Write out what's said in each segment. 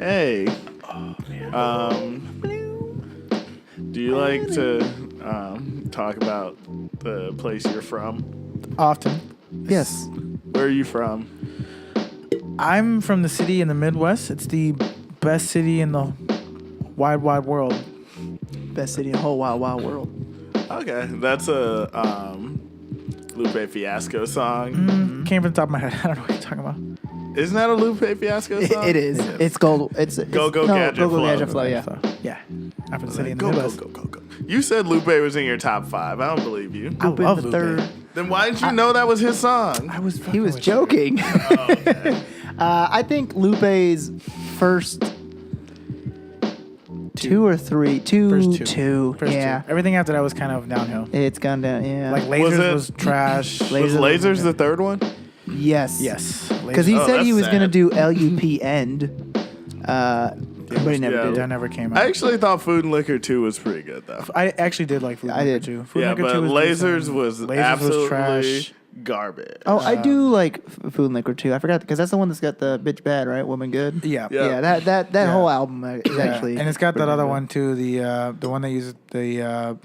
Hey. Do you like to talk about the place you're from? Often. Yes. Where are you from? I'm from the city in the Midwest. It's the best city in the wide world. Best city in the whole wild world. Okay, that's a Lupe Fiasco song. Came from the top of my head. I don't know what you're talking about. Isn't that a Lupe Fiasco song? It is. It's gold. It's Go Gadget Flow. Flow. Yeah. Yeah. I'm from the city in the Go, Midwest. go. You said Lupe was in your top 5. I don't believe you. I Lupe love the Lupe. third. Then why didn't you know that was his song? He was joking. Oh, okay. I think Lupe's first two or three. First Two. First Yeah. two. Everything after that was kind of downhill. It's gone down. Yeah. Like Lasers Was was trash. Was Lasers the third one? yes. Yes. Because he Oh, said he that's was going to sad. do LUP end. But he never Yeah. did That it. never came I out. actually thought Food and Liquor 2 was pretty good, though. I actually did like Food I Maker did. too. Food Yeah, Maker but 2 was Lasers decent. was Lasers absolutely was trash. garbage. Oh, I do like Food and Liquor too. I forgot because that's the one that's got the bitch bad, right? Woman good. Yeah. Yeah. Yeah, that Yeah. whole album is Yeah. actually. And it's got that pretty other good. one too. The one that uses the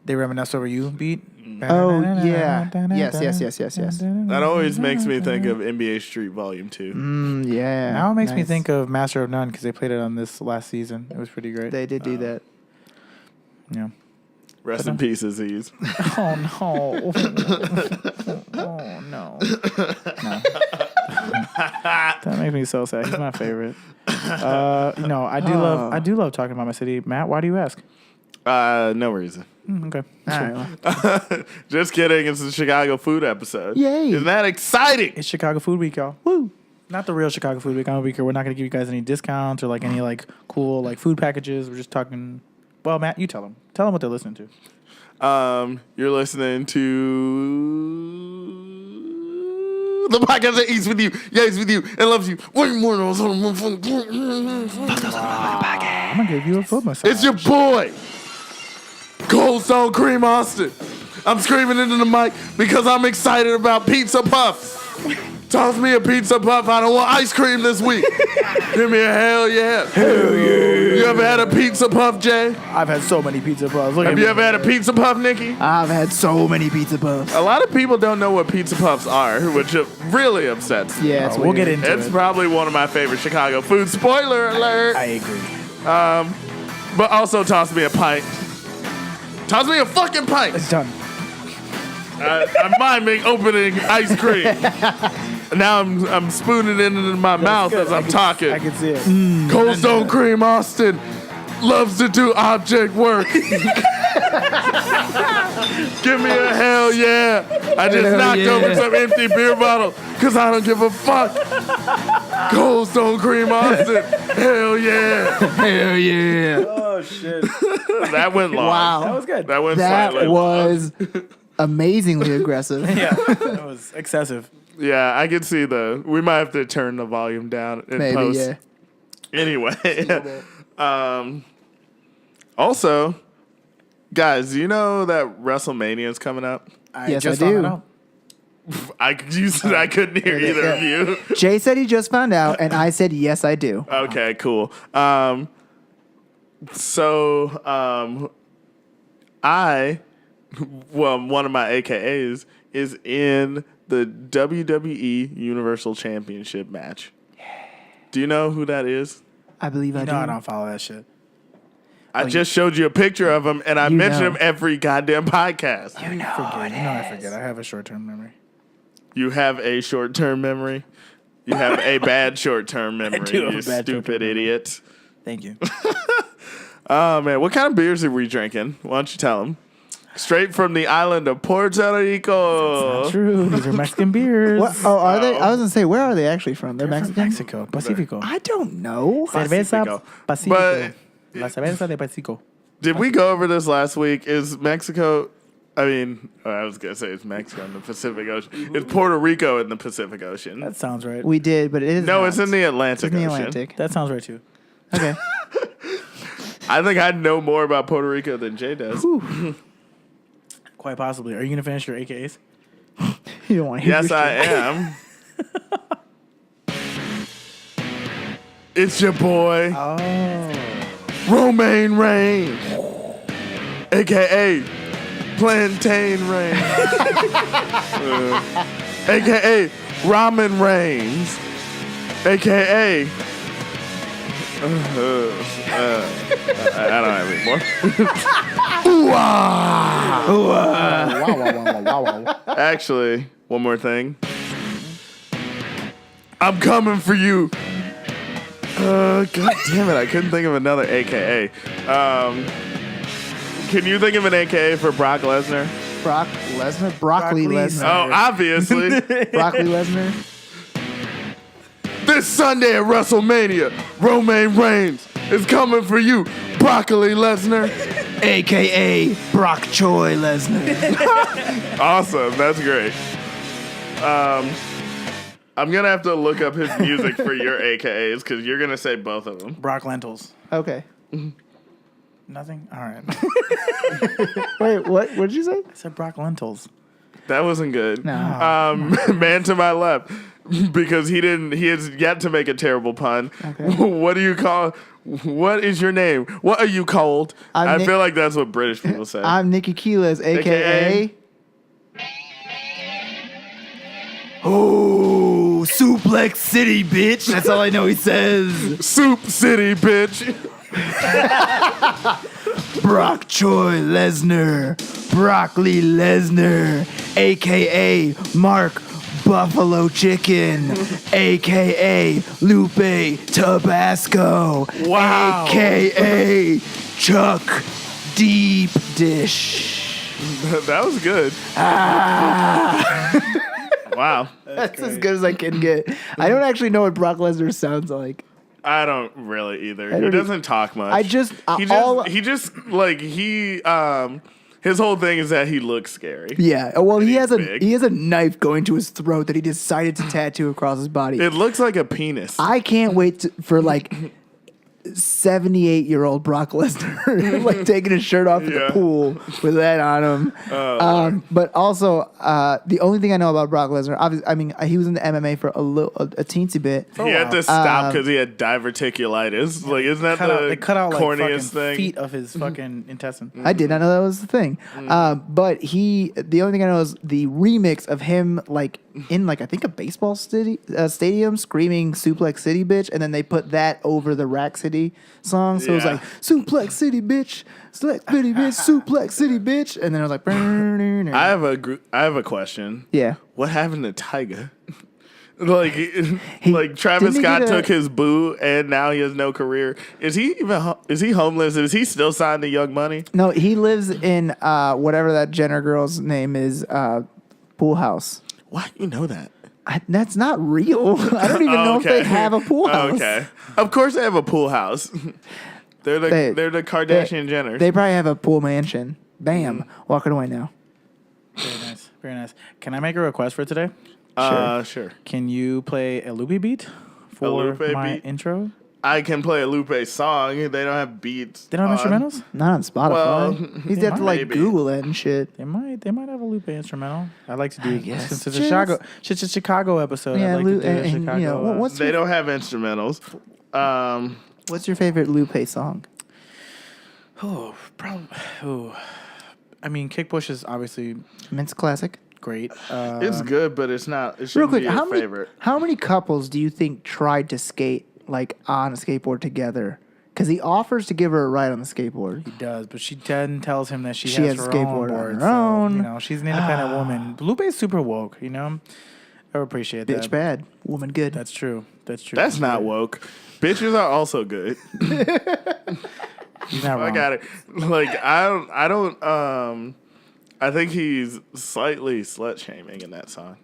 They Reminisce Over You beat. Oh yeah. Yes. That always makes me think of NBA Street Volume 2. Yeah. Now it makes me nice. think of Master of None because they played it on this last season. It was pretty great. They did do that. Yeah. Rest in peace, Aziz. Oh no. Oh no. That makes me so sad. He's my favorite. I do love talking about my city. Matt, why do you ask? No reason. Okay. All right. Well. Just kidding. It's the Chicago food episode. Yay. Isn't that exciting? It's Chicago Food Week, y'all. Woo. Not the real Chicago Food Week. We're not going to give you guys any discounts or like any like cool like food packages. We're just talking. Well, Matt, you tell them. Tell them what they're listening to. You're listening to the podcast that eats with you, yays with you, and loves you way more than I'm going to give you a foot massage. It's your boy, Cold Stone Cream Austin. I'm screaming into the mic because I'm excited about Pizza Puffs. Toss me a Pizza Puff. I don't want ice cream this week. Give me a hell yeah. Hell yeah. You ever had a Pizza Puff, Jay? I've had so many pizza puffs. Look at Have me. you ever had a Pizza Puff, Nicky? I've had so many pizza puffs. A lot of people don't know what Pizza Puffs are, which really upsets me. Yeah, it's We'll get weird. into It's it. probably one of my favorite Chicago foods. Spoiler alert. I agree. But also toss me a pint. Toss me a fucking pint. It's done. I'm miming opening ice cream. Now I'm spooning it into my mouth Good. as I'm talking. I can see it. Cold Stone Cream Austin loves to do object work. Give me a hell yeah. I just knocked over some empty beer bottle because I don't give a fuck. Cold Stone Cream Austin. Hell yeah. Hell yeah. Oh, shit. That went long. Wow. That was good. That went That slightly was amazingly aggressive. Yeah, that was excessive. Yeah, I can see we might have to turn the volume down in Maybe, post. yeah. Anyway. Also, guys, you know that WrestleMania is coming up? Yes, just I do. found out. You said I couldn't hear either of you. Jay said he just found out, and I said, yes, I do. Okay, cool. One of my AKAs is in the WWE Universal Championship match. Do you know who that is? I believe I do. No, I don't follow that shit. I just showed you a picture of him, and I You mention know. him every goddamn podcast. You know I forget. I have a short-term memory. You have a short-term memory. You have a bad short-term memory. do have You a bad stupid short-term memory. idiot. Thank you. Oh man, what kind of beers are we drinking? Why don't you tell them? Straight from the island of Puerto Rico. True. These are Mexican beers. What? Oh, are they? I was gonna say, where are they actually from? They're They're from Mexican. Mexico. Pacifico. I don't know. Cerveza Pacifico. Pacifico. But- La cerveza de Pacifico. Did we go over this last week? Is Mexico? I was gonna say it's Mexico in the Pacific Ocean. It's Puerto Rico in the Pacific Ocean. That sounds right. We did, but it is No, not. it's in the Atlantic It's in the Ocean. Atlantic. That sounds right too. Okay. I think I know more about Puerto Rico than Jay does. Quite possibly. Are you gonna finish your AKAs? You don't want to hear Yes, your I shit. am. It's your boy, Oh. Romaine Reigns, a.k.a. Plantain Reigns, a.k.a. Ramen Reigns, a.k.a. I don't have any more. Actually, one more thing. I'm coming for you. God damn it, I couldn't think of another AKA. Can you think of an AKA for Brock Lesnar? Brock Lesnar? Broccoli Broccoli Lesnar. Oh, obviously. Broccoli Lesnar. This Sunday at WrestleMania, Romaine Reigns is coming for you, Broccoli Lesnar. AKA Brock Choi Lesnar. Awesome, that's great. I'm gonna have to look up his music for your AKAs because you're gonna say both of them. Brock Lentils. Okay. Nothing? All right. Wait, what did you say? I said Brock Lentils. That wasn't good. No. Man to my left, because he has yet to make a terrible pun. Okay. What do you call? What is your name? What are you called? I feel like that's what British people say. I'm Nicky Keeles, AKA. Oh, Suplex City, bitch. That's all I know he says. Soup City, bitch. Brock Choi Lesnar. Broccoli Lesnar. AKA Mark Buffalo Chicken. AKA Lupe Tabasco. Wow. AKA Chuck Deep Dish. That was good. Wow. That's as good as I can get. I don't actually know what Brock Lesnar sounds like. I don't really either. don't He doesn't talk much. His whole thing is that he looks scary. Yeah. Well, he has big. a knife going to his throat that he decided to tattoo across his body. It looks like a penis. I can't wait for like 78-year-old Brock Lesnar like taking his shirt off in the Yeah. pool with that on him. But also, the only thing I know about Brock Lesnar, obviously, I mean, he was in the MMA for a teensy bit. He had to stop because he had diverticulitis. Like, isn't that They cut out like corniest fucking thing? feet of his fucking intestine. I did not know that was the thing. But the only thing I know is the remix of him like in like I think a baseball stadium screaming "Suplex City, bitch," and then they put that over the Rack City song, so it was Yeah. like "Suplex City, bitch, Suplex City, bitch, Suplex City, bitch," and then it was like, I have a question. yeah. What happened to Tyga? like Travis didn't he Scott get a- took his boo and now he has no career. Is he homeless? Is he still signed to Young Money? No, he lives in whatever that Jenner girl's name is, pool house. Why do you know that? That's not real. I don't even know if they have a pool house. Okay, of course they have a pool house. they're the Kardashian Jenners. They probably have a pool mansion. Bam, walking away now. Very nice. Very nice. Can I make a request for today? Sure. Can you play a loopy beat for Lupe my beat? intro? I can play a Lupe song. They don't have beats. They don't have on. instrumentals? Not on Spotify. Well, He's have to like maybe. Google that and shit. They might have a Lupe instrumental. I like to do guess. since it's Just- a Chicago episode. Yeah, I'd like Lu- to do a and, Chicago. you know, what's They your, don't have instrumentals. what's your favorite Lupe song? I mean, Kick Bush is obviously I mean, it's a classic. great. It's good, but it's not. It Real shouldn't quick, be your favorite. how many couples do you think tried to skate like on a skateboard together? Because he offers to give her a ride on the skateboard. He does, but she then tells him that she She has has her skateboard own on board. her So, own. you know, she's an independent woman. Lupe's super woke. You know, I appreciate that. Bitch bad, woman good. That's true. That's true. That's not woke. Bitches are also good. He's not wrong. I got it. Like I don't. I think he's slightly slut shaming in that song.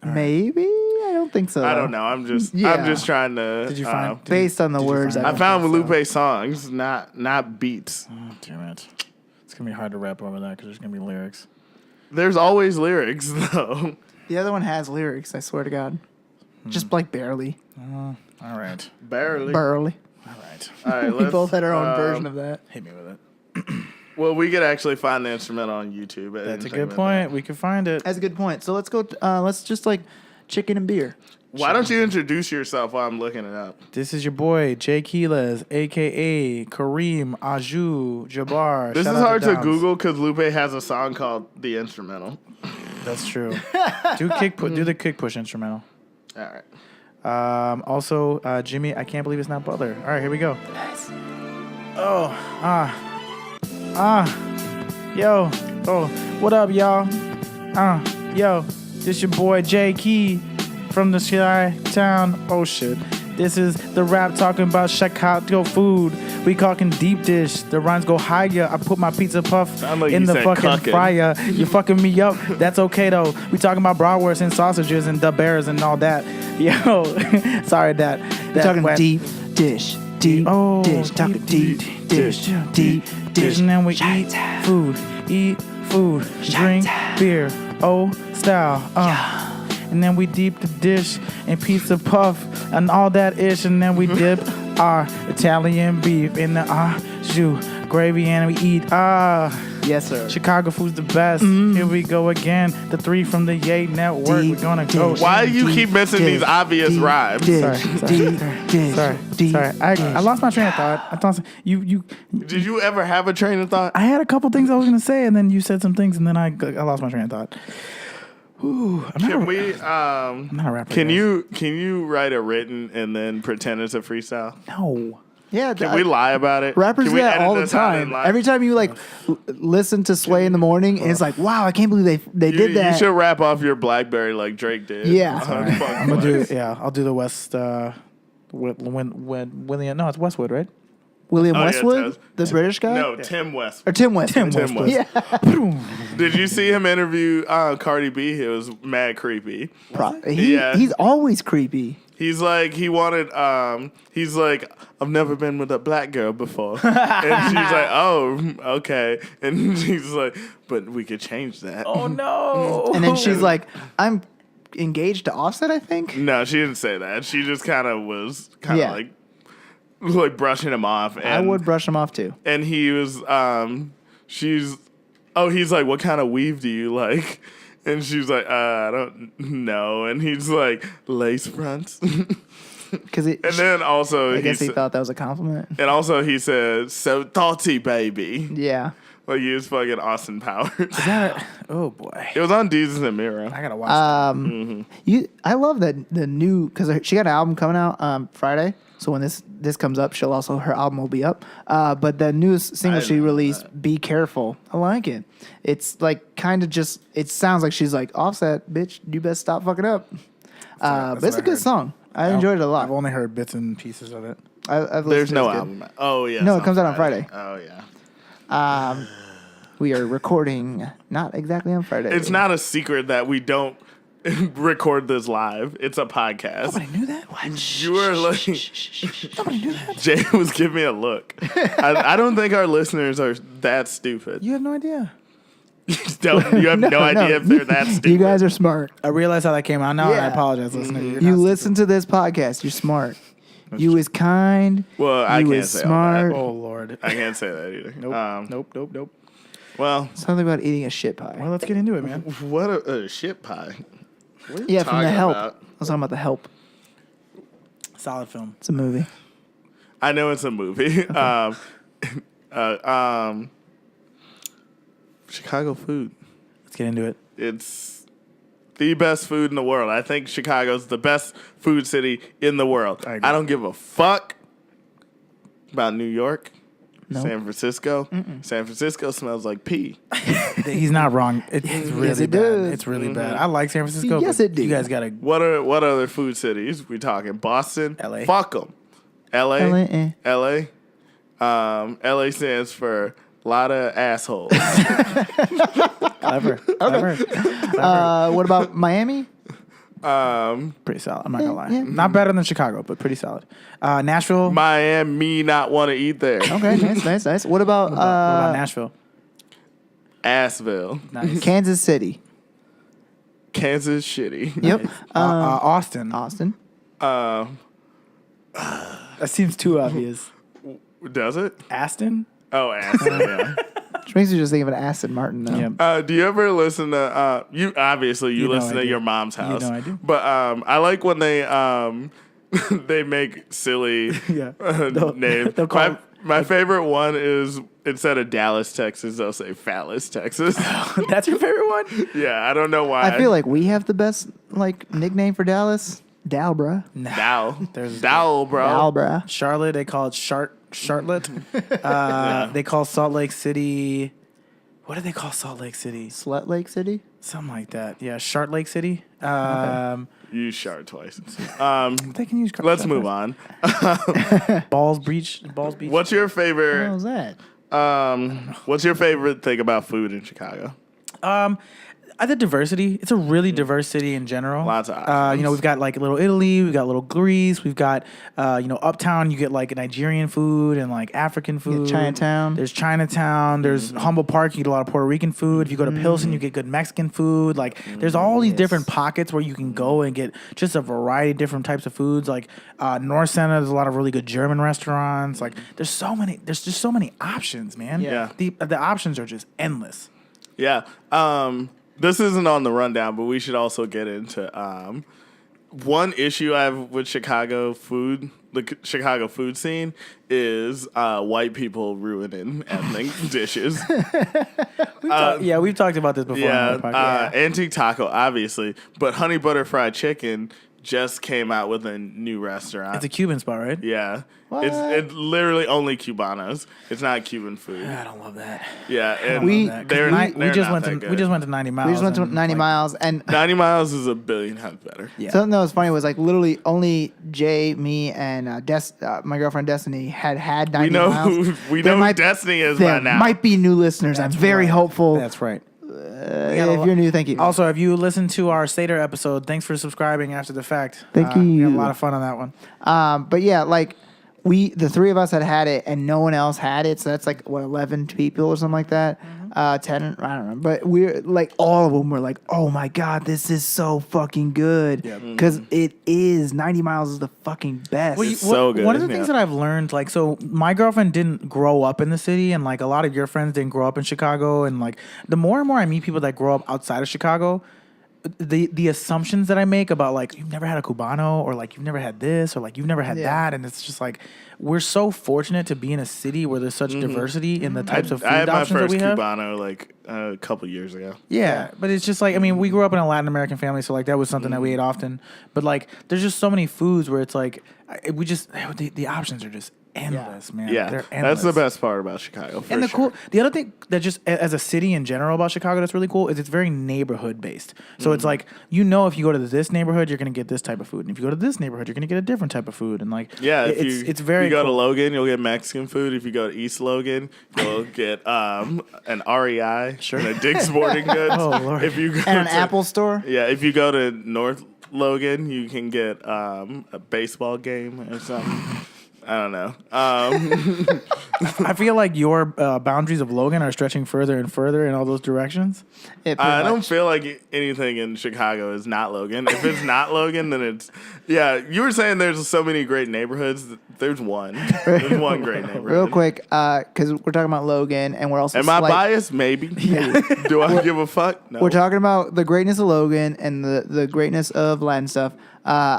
Maybe I don't think so. I don't know. I'm just Yeah. trying to. Did you find? Based on the Did you words, find I I don't found think so. Lupe songs, not beats. Oh, damn it! It's gonna be hard to rap over that because there's gonna be lyrics. There's always lyrics though. The other one has lyrics. I swear to God, just like barely, All right. Barely. barely. All right. All right, We let's, both had our own version of that. Hit me with it. Well, we could actually find the instrumental on YouTube. I That's a didn't think good about point. We can find it. That's a good point. So let's go. Let's just like chicken and beer. that. Why don't you introduce yourself while I'm looking it up? This is your boy, Jay Keeles, a.k.a. Kareem Aju Jabbar. This Shout is out hard to Downs. Google because Lupe has a song called The Instrumental. That's true. Do the kick push instrumental. All right. Also, Jimmy, I can't believe it's not Butler. All right, here we go. Nice. Yo, what up, y'all? Yo, this your boy Jay Key from the Chi-Town. Oh shit. This is the rap talking about Chicago food. We talking deep dish. The rhymes go higher. I put my pizza puff Sound like in you the said fucking cucking. fryer. You fucking me up. That's okay though. We talking about bratwurst and sausages and the bears and all that. Yo, sorry that. We're talking wet- deep dish. Deep Oh, dish. Talking deep dish. Deep dish. And then we eat food, drink beer, style. And then we deep the dish and pizza puff and all that ish. And then we dip our Italian beef in the jus gravy and we eat Yes, sir. Chicago food's the best. Here we go again. The 3 from the Yay Network. Deep We're gonna go. dish. Why do you keep missing these obvious Deep rhymes? dish. Sorry. Deep dish. Sorry. I lost my train of thought. I thought you. Did you ever have a train of thought? I had a couple things I was gonna say, and then you said some things, and then I lost my train of thought. Ooh, I'm Can not we? I'm not a rapper. Can guys. you write a written and then pretend it's a freestyle? No. Yeah, Can we lie about it? rappers Can do we that edit all the this out and time. lie? Every time you listen to Sway in the morning, and it's like, wow, I can't believe they you, did that. You should rap off your BlackBerry like Drake did. Yeah. Fuck I'm gonna Flex. do. Yeah, I'll do the West. When William. No, it's Westwood, right? William Oh, yeah, Westwood, Tez. the British guy, No, Tim West. or Tim Westwood. Tim Westwood. Yeah, Did you see him interview Cardi B? It was mad creepy. Yeah. He's always creepy. He's like, he wanted, he's like, I've never been with a black girl before. And she's like, oh, okay. And he's like, but we could change that. Oh no! And then she's like, I'm engaged to Offset, I think. No, she didn't say that. She just kind of was kind of Yeah. like brushing him off. And, I would brush him off too. And he was, he's like, what kind of weave do you like? And she's like, I don't know. And he's like, lace fronts. Because And then also, I guess he said- thought that was a compliment. and also he said, so thoughty, baby. Yeah. Like he was fucking Austin Powers. Oh boy! It was on Deezus and Miro. I gotta watch. That. I love that the new, because she got an album coming out Friday. So when this comes up, her album will be up. But the newest single I she didn't know released, that. "Be Careful," I like it. It's like kind of just. It sounds like she's like, Offset, bitch, you best stop fucking up. But it's what a I good heard. song. I enjoyed it a lot. I've only heard bits and pieces of it. I've There's listened to no it, it's album. Oh, yeah. No, it comes out on Friday. Oh, yeah. good. We are recording not exactly on Friday. It's not a secret that we don't record this live. It's a podcast. Nobody knew that. What? You were like, Nobody knew that. Jay was giving me a look. I don't think our listeners are that stupid. You have no idea. You have no idea if they're that stupid. You guys are smart. I realized how that came out now, and I Yeah. apologize, listener. You're You not listen to this podcast. You're smart. You is kind. Well, I you can't is say all smart. that. stupid. Oh Lord. I can't say that either. Nope. Well, Something about eating a shit pie. Well, let's get into it, man. what a shit pie. What are you Yeah, from The talking Help. about? I was talking about The Help. Solid film. It's a movie. I know it's a movie. Chicago food. Let's get into it. It's the best food in the world. I think Chicago's the best food city in the world. I agree. I don't give a fuck about New York, Nope. San Francisco. San Francisco smells like pee. He's not wrong. It's really it bad. does. It's really bad. I like San Francisco. Yes, but it do. You guys gotta. What other food cities we talking? Boston, LA. Fuck them. LA, LA, LA. LA stands for lot of assholes. Clever. What about Miami? Pretty solid. I'm not gonna lie. yeah. Not better than Chicago, but pretty solid. Nashville. Miami not want to eat there. Okay, nice. What about, what about Nashville? Assville, Nice. Kansas City? Kansas shitty. Yep. Austin. Austin. That seems too obvious. Does it? Aston. Oh, Aston. Yeah. Which makes me just think of an Aston Martin, though. Yep. Do you ever listen to you? Obviously, you You know listen I to do. your mom's house. You know I do. But I like when they they make silly Yeah. names. they'll call My favorite one is instead of Dallas, Texas, they'll say Phallus, Texas. That's your favorite one? Yeah, I don't know why. I feel like we have the best nickname for Dallas. Dal, bruh. Dow. There's- Dow, bro. Dal, bruh. Charlotte, they call it Charlotte. They call Salt Lake City. What do they call Salt Lake City? Slut Lake City. Something like that. Yeah, Shart Lake City. You shard twice. They can use. Let's move on. Balls Beach. What's your What favorite? was that? What's your favorite thing about food in Chicago? The diversity. It's a really diverse city in general. Lots of options. We've got like Little Italy, we've got Little Greece, we've got Uptown. You get like Nigerian food and like African food. Chinatown. There's Chinatown. There's Humboldt Park. You get a lot of Puerto Rican food. If you go to Pilsen, you get good Mexican food. Like there's all these different pockets where you can go and get just a variety of different types of foods. Like North Center, there's a lot of really good German restaurants. Like there's just so many options, man. Yeah. The options are just endless. Yeah. This isn't on the rundown, but we should also get into one issue I have with Chicago food. The Chicago food scene is white people ruining ethnic dishes. We've talked about this before. Yeah, on the podcast. Antique Taco, obviously, but Honey Butter Fried Chicken just came out with a new restaurant. It's a Cuban spot, right? Yeah, it's literally only Cubanos. It's not Cuban food. I don't love that. Yeah, and We- they're we just not went that to good. we just went to 90 miles. We just went to and, 90 like, miles, and 90 miles is a billion times better. Yeah. something that was funny was like literally only Jay, me, and my girlfriend Destiny had 90 We know miles. who There might- Destiny is There by now. might be new listeners. I'm very hopeful. That's right. If you're new, thank you. Also, if you listened to our Seder episode, thanks for subscribing after the fact. Thank We had a you. lot of fun on that one. But yeah, like the three of us had it, and no one else had it. So that's like 11 people or something like that. 10, I don't know. But we're like, all of them were like, "Oh my god, this is so fucking good!" Because it is 90 miles is the fucking best. Well, so good, One of the things yeah. that I've learned, like, so my girlfriend didn't grow up in the city, and like a lot of your friends didn't grow up in Chicago, and like the more and more I meet people that grow up outside of Chicago, the assumptions that I make about like you've never had a Cubano or like you've never had this or like you've never had that, and it's just like we're so fortunate to be in a city where there's such diversity in the types of food I had my options that first we have. Cubano like a couple years ago. Yeah, but it's just like, I mean, we grew up in a Latin American family, so like that was something that we ate often. But like, there's just so many foods where it's like, the options are just endless, man. Yeah, They're that's endless. the best part about Chicago. For And the sure. the other thing that just as a city in general about Chicago that's really cool is it's very neighborhood based. So it's like, if you go to this neighborhood, you're gonna get this type of food, and if you go to this neighborhood, you're gonna get a different type of food, and like, Yeah, it's very If you go to cool. Logan, you'll get Mexican food. If you go to East Logan, you'll get an REI and a Dick's Sporting Goods. Oh, Lord. If you go and an to, Apple store. Yeah, if you go to North Logan, you can get a baseball game or something. I don't know. I feel like your boundaries of Logan are stretching further and further in all those directions. I don't feel like anything in Chicago is not Logan. If it's not Logan, then it's You were saying there's so many great neighborhoods. There's one. There's one great neighborhood. Real quick, because we're talking about Logan, and we're also Am I biased? Maybe. Do I give a fuck? No. We're talking about the greatness of Logan and the greatness of Latin stuff.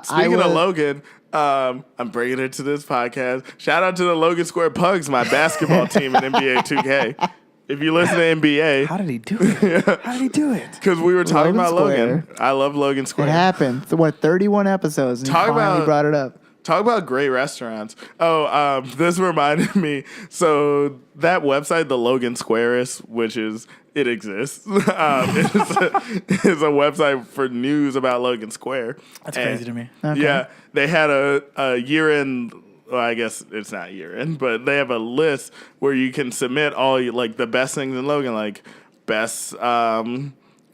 Speaking of Logan, I'm bringing it to this podcast. Shout out to the Logan Square Pugs, my basketball team in NBA 2K. If you listen to NBA, How did he do it? How did he do it? because we were talking Logan about Logan. Square. I love Logan It Square. happened. 31 episodes, and Talk you finally about- brought it up. Talk about great restaurants. This reminded me. So that website, the Logan Squareist, it exists, is a website for news about Logan Square. That's crazy to me. Okay. Yeah, they had a year-end. Well, I guess it's not year-end, but they have a list where you can submit all like the best things in Logan, like best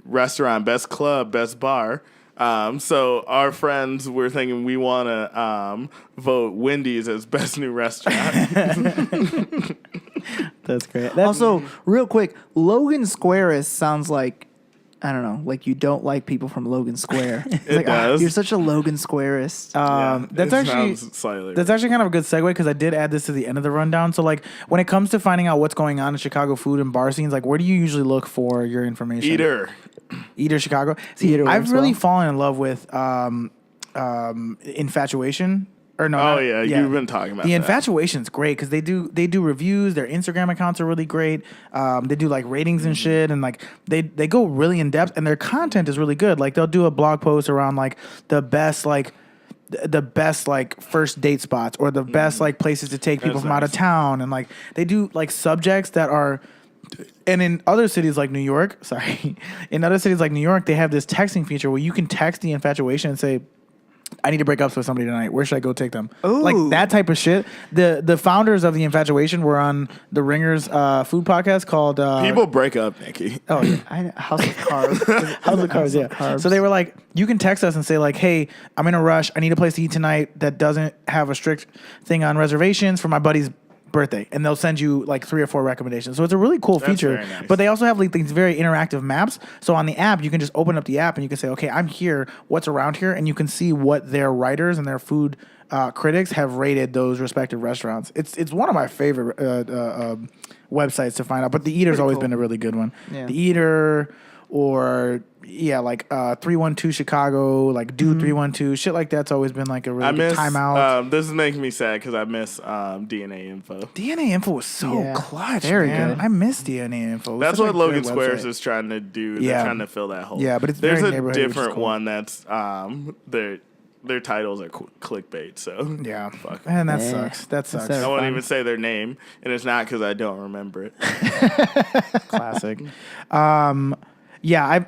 restaurant, best club, best bar. So our friends were thinking we want to vote Wendy's as best new restaurant. That's great. Also, real quick, Logan Squareist sounds like I don't know, like you don't like people from Logan Square. It's It like, does. you're such a Logan Squareist. That's it actually sounds slightly that's actually kind of a good segue because I did add this to the end of the rundown. So like when it comes to finding out what's going on in Chicago food and bar scenes, like where do you usually look for your information? Eater Chicago. See, Eater I've works really well. fallen in love with Infatuation. Or no, Oh, not- yeah, you've been talking about the that. Infatuation's great because they do reviews. Their Instagram accounts are really great. They do like ratings and shit, and like they go really in depth, and their content is really good. Like they'll do a blog post around like the best first date spots or the best like places to take people That's from out of nice. town, and like they do like subjects that are. And in other cities like New York, in other cities like New York, they have this texting feature where you can text the Infatuation and say, I need to break up with somebody tonight. Where should I go take them? Like Ooh. that type of shit. The founders of the Infatuation were on the Ringers food podcast called People break up, Nicky. Oh yeah. I know, House of Carbs. House of Cards, yeah. So they were like, you can text us and say like, hey, I'm in a rush. I need a place to eat tonight that doesn't have a strict thing on reservations for my buddy's birthday, and they'll send you like 3 or 4 recommendations. So it's a really cool That's feature. very nice. But they also have like these very interactive maps. So on the app, you can just open up the app and you can say, okay, I'm here. What's around here? And you can see what their writers and their food critics have rated those respective restaurants. It's one of my favorite websites to find out. But the Eater's always cool. been a really good one. Yeah. The Eater or. Yeah, like 312 Chicago, like Dude 312, shit like that's always been like a really I good miss. timeout. This is making me sad because I miss DNA info. DNA info was so Yeah, clutch, very man. good. I miss DNA info. It was That's such a what Logan good Squares website. is trying to do. Yeah. They're trying to fill that hole. Yeah, but it's there's very a neighborhood, which is different cool. one that's their titles are clickbait. So Yeah, fuck. and that Yeah. sucks. That sucks. That's I won't fun. even say their name, and it's not because I don't remember it. Classic. Yeah,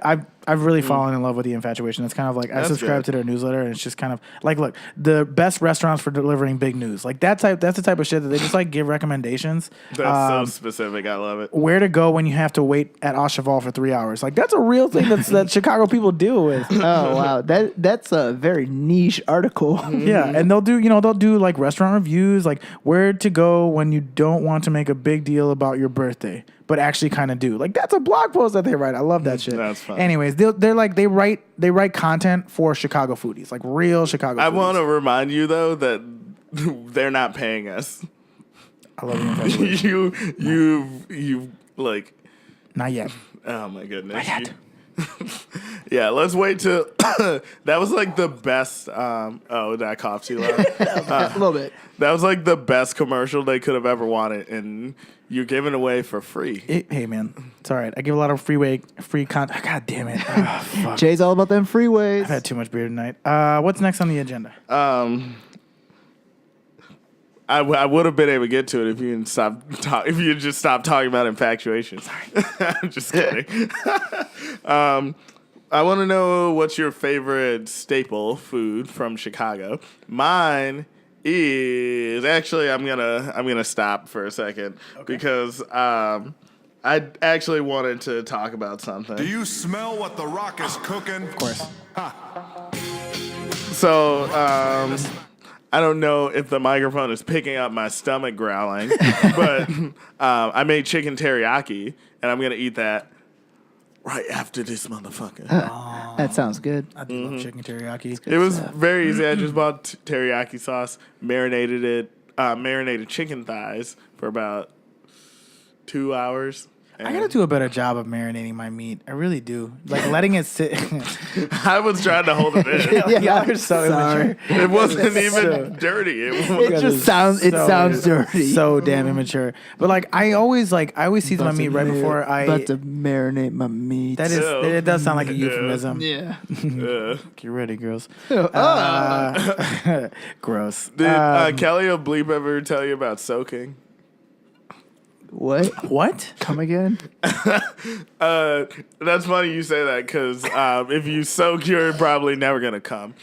I've really fallen in love with the Infatuation. It's kind of like I That's subscribe good. to their newsletter, and it's just kind of like, look, the best restaurants for delivering big news. Like that's the type of shit that they just like give recommendations. That's so specific. I love it. Where to go when you have to wait at Au Cheval for 3 hours. Like that's a real thing that Chicago people deal with. Oh wow, that's a very niche article. Yeah, and they'll do like restaurant reviews, like where to go when you don't want to make a big deal about your birthday, but actually kind of do. Like that's a blog post that they write. I love that shit. That's fun. Anyways, they write content for Chicago foodies, like real Chicago. I foodies. want to remind you though that they're not paying us. I love the Infatuation. you like. Not yet. Oh my goodness. yet. Yeah, let's wait till that was like the best. Oh, did I cough too loud? A little bit. That was like the best commercial they could have ever wanted, and you're giving away for free. Hey man, it's all right. I give a lot of free content. God damn it. Oh, fuck. Jay's all about them freeways. I've had too much beer tonight. What's next on the agenda? I would have been able to get to it if you didn't if you just stopped talking about Infatuation. I'm just kidding. I want to know what's your favorite staple food from Chicago. Mine is actually I'm gonna stop for a second because I actually wanted to talk about something. Do you smell what the Rock is cooking? Of course. So, I don't know if the microphone is picking up my stomach growling, but I made chicken teriyaki, and I'm going to eat that right after this motherfucker. That sounds good. I do love chicken teriyaki. It was very easy. I just bought teriyaki sauce, marinated chicken thighs for about 2 hours. I gotta do a better job of marinating my meat. I really do. Like letting it sit. I was trying to hold it in. Y'all are so Sorry. immature. It wasn't even So- dirty. It It was, just sounds dirty. So damn immature. But like I always season my meat right before I. about to marinate my meat. That is. Ew. It does sound like a euphemism. yeah. Get ready, girls. Oh. Gross. Did Kelly or Bleep ever tell you about soaking? What? What? Come again? That's funny you say that because if you soak, you're probably never gonna come.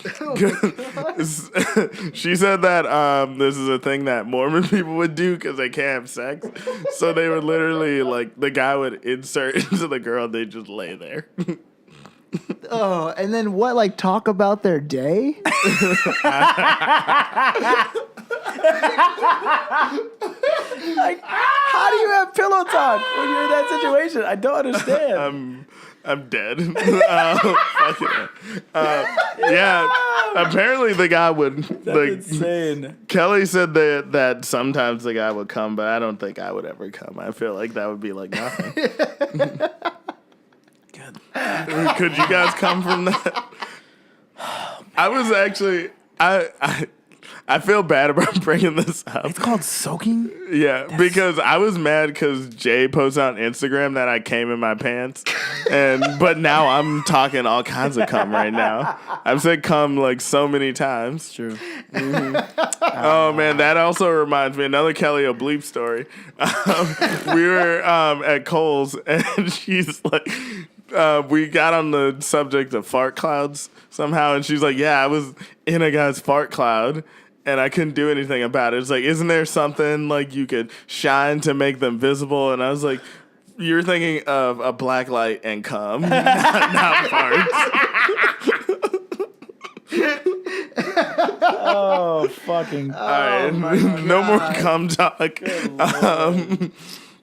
She said that this is a thing that Mormon people would do because they can't have sex. So they would literally like the guy would insert into the girl, and they just lay there. Oh, and then what? Like talk about their day? Like, how do you have pillow talk when you're in that situation? I don't understand. I'm dead. Fuck it. Yeah, apparently the guy would. Insane. Kelly said that sometimes the guy would come, but I don't think I would ever come. I feel like that would be like nothing. Good. Could you guys come from that? I was actually I feel bad about bringing this up. It's called soaking? Yeah, because I was mad because Jay posted on Instagram that I came in my pants, but now I'm talking all kinds of cum right now. I've said cum like so many times. True. Oh man, that also reminds me another Kelly O'Bleep story. We were at Kohl's and she's like, we got on the subject of fart clouds somehow, and she's like, "Yeah, I was in a guy's fart cloud." And I couldn't do anything about it. It's like, isn't there something like you could shine to make them visible? And I was like, you're thinking of a black light and cum, not farts. Oh, fucking. All right, no more cum talk.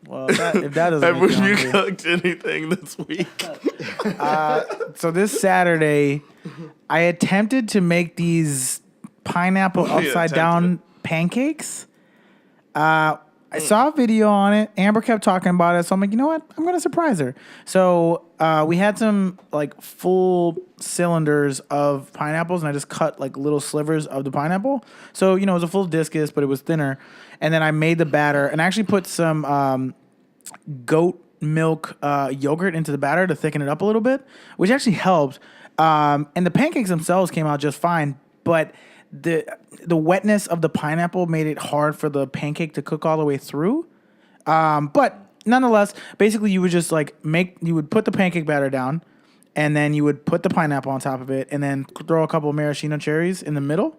Well, if that doesn't Have make you you hungry. cooked anything this week? So this Saturday, I attempted to make these pineapple What are you upside down pancakes. I saw a video on it. Amber kept talking about it, so I'm like, you know what? I'm gonna surprise her. So we had some like full cylinders of pineapples, and I just cut like little slivers of the pineapple. So it was a full discus, but it was thinner. And then I made the batter, and I actually put some goat milk yogurt into the batter to thicken it up a little bit, which actually helped. And the pancakes themselves came out just fine, but the wetness of the pineapple made it hard for the pancake to cook all the way through. But nonetheless, basically you would just you would put the pancake batter down, and then you would put the pineapple on top of it, and then throw a couple of maraschino cherries in the middle,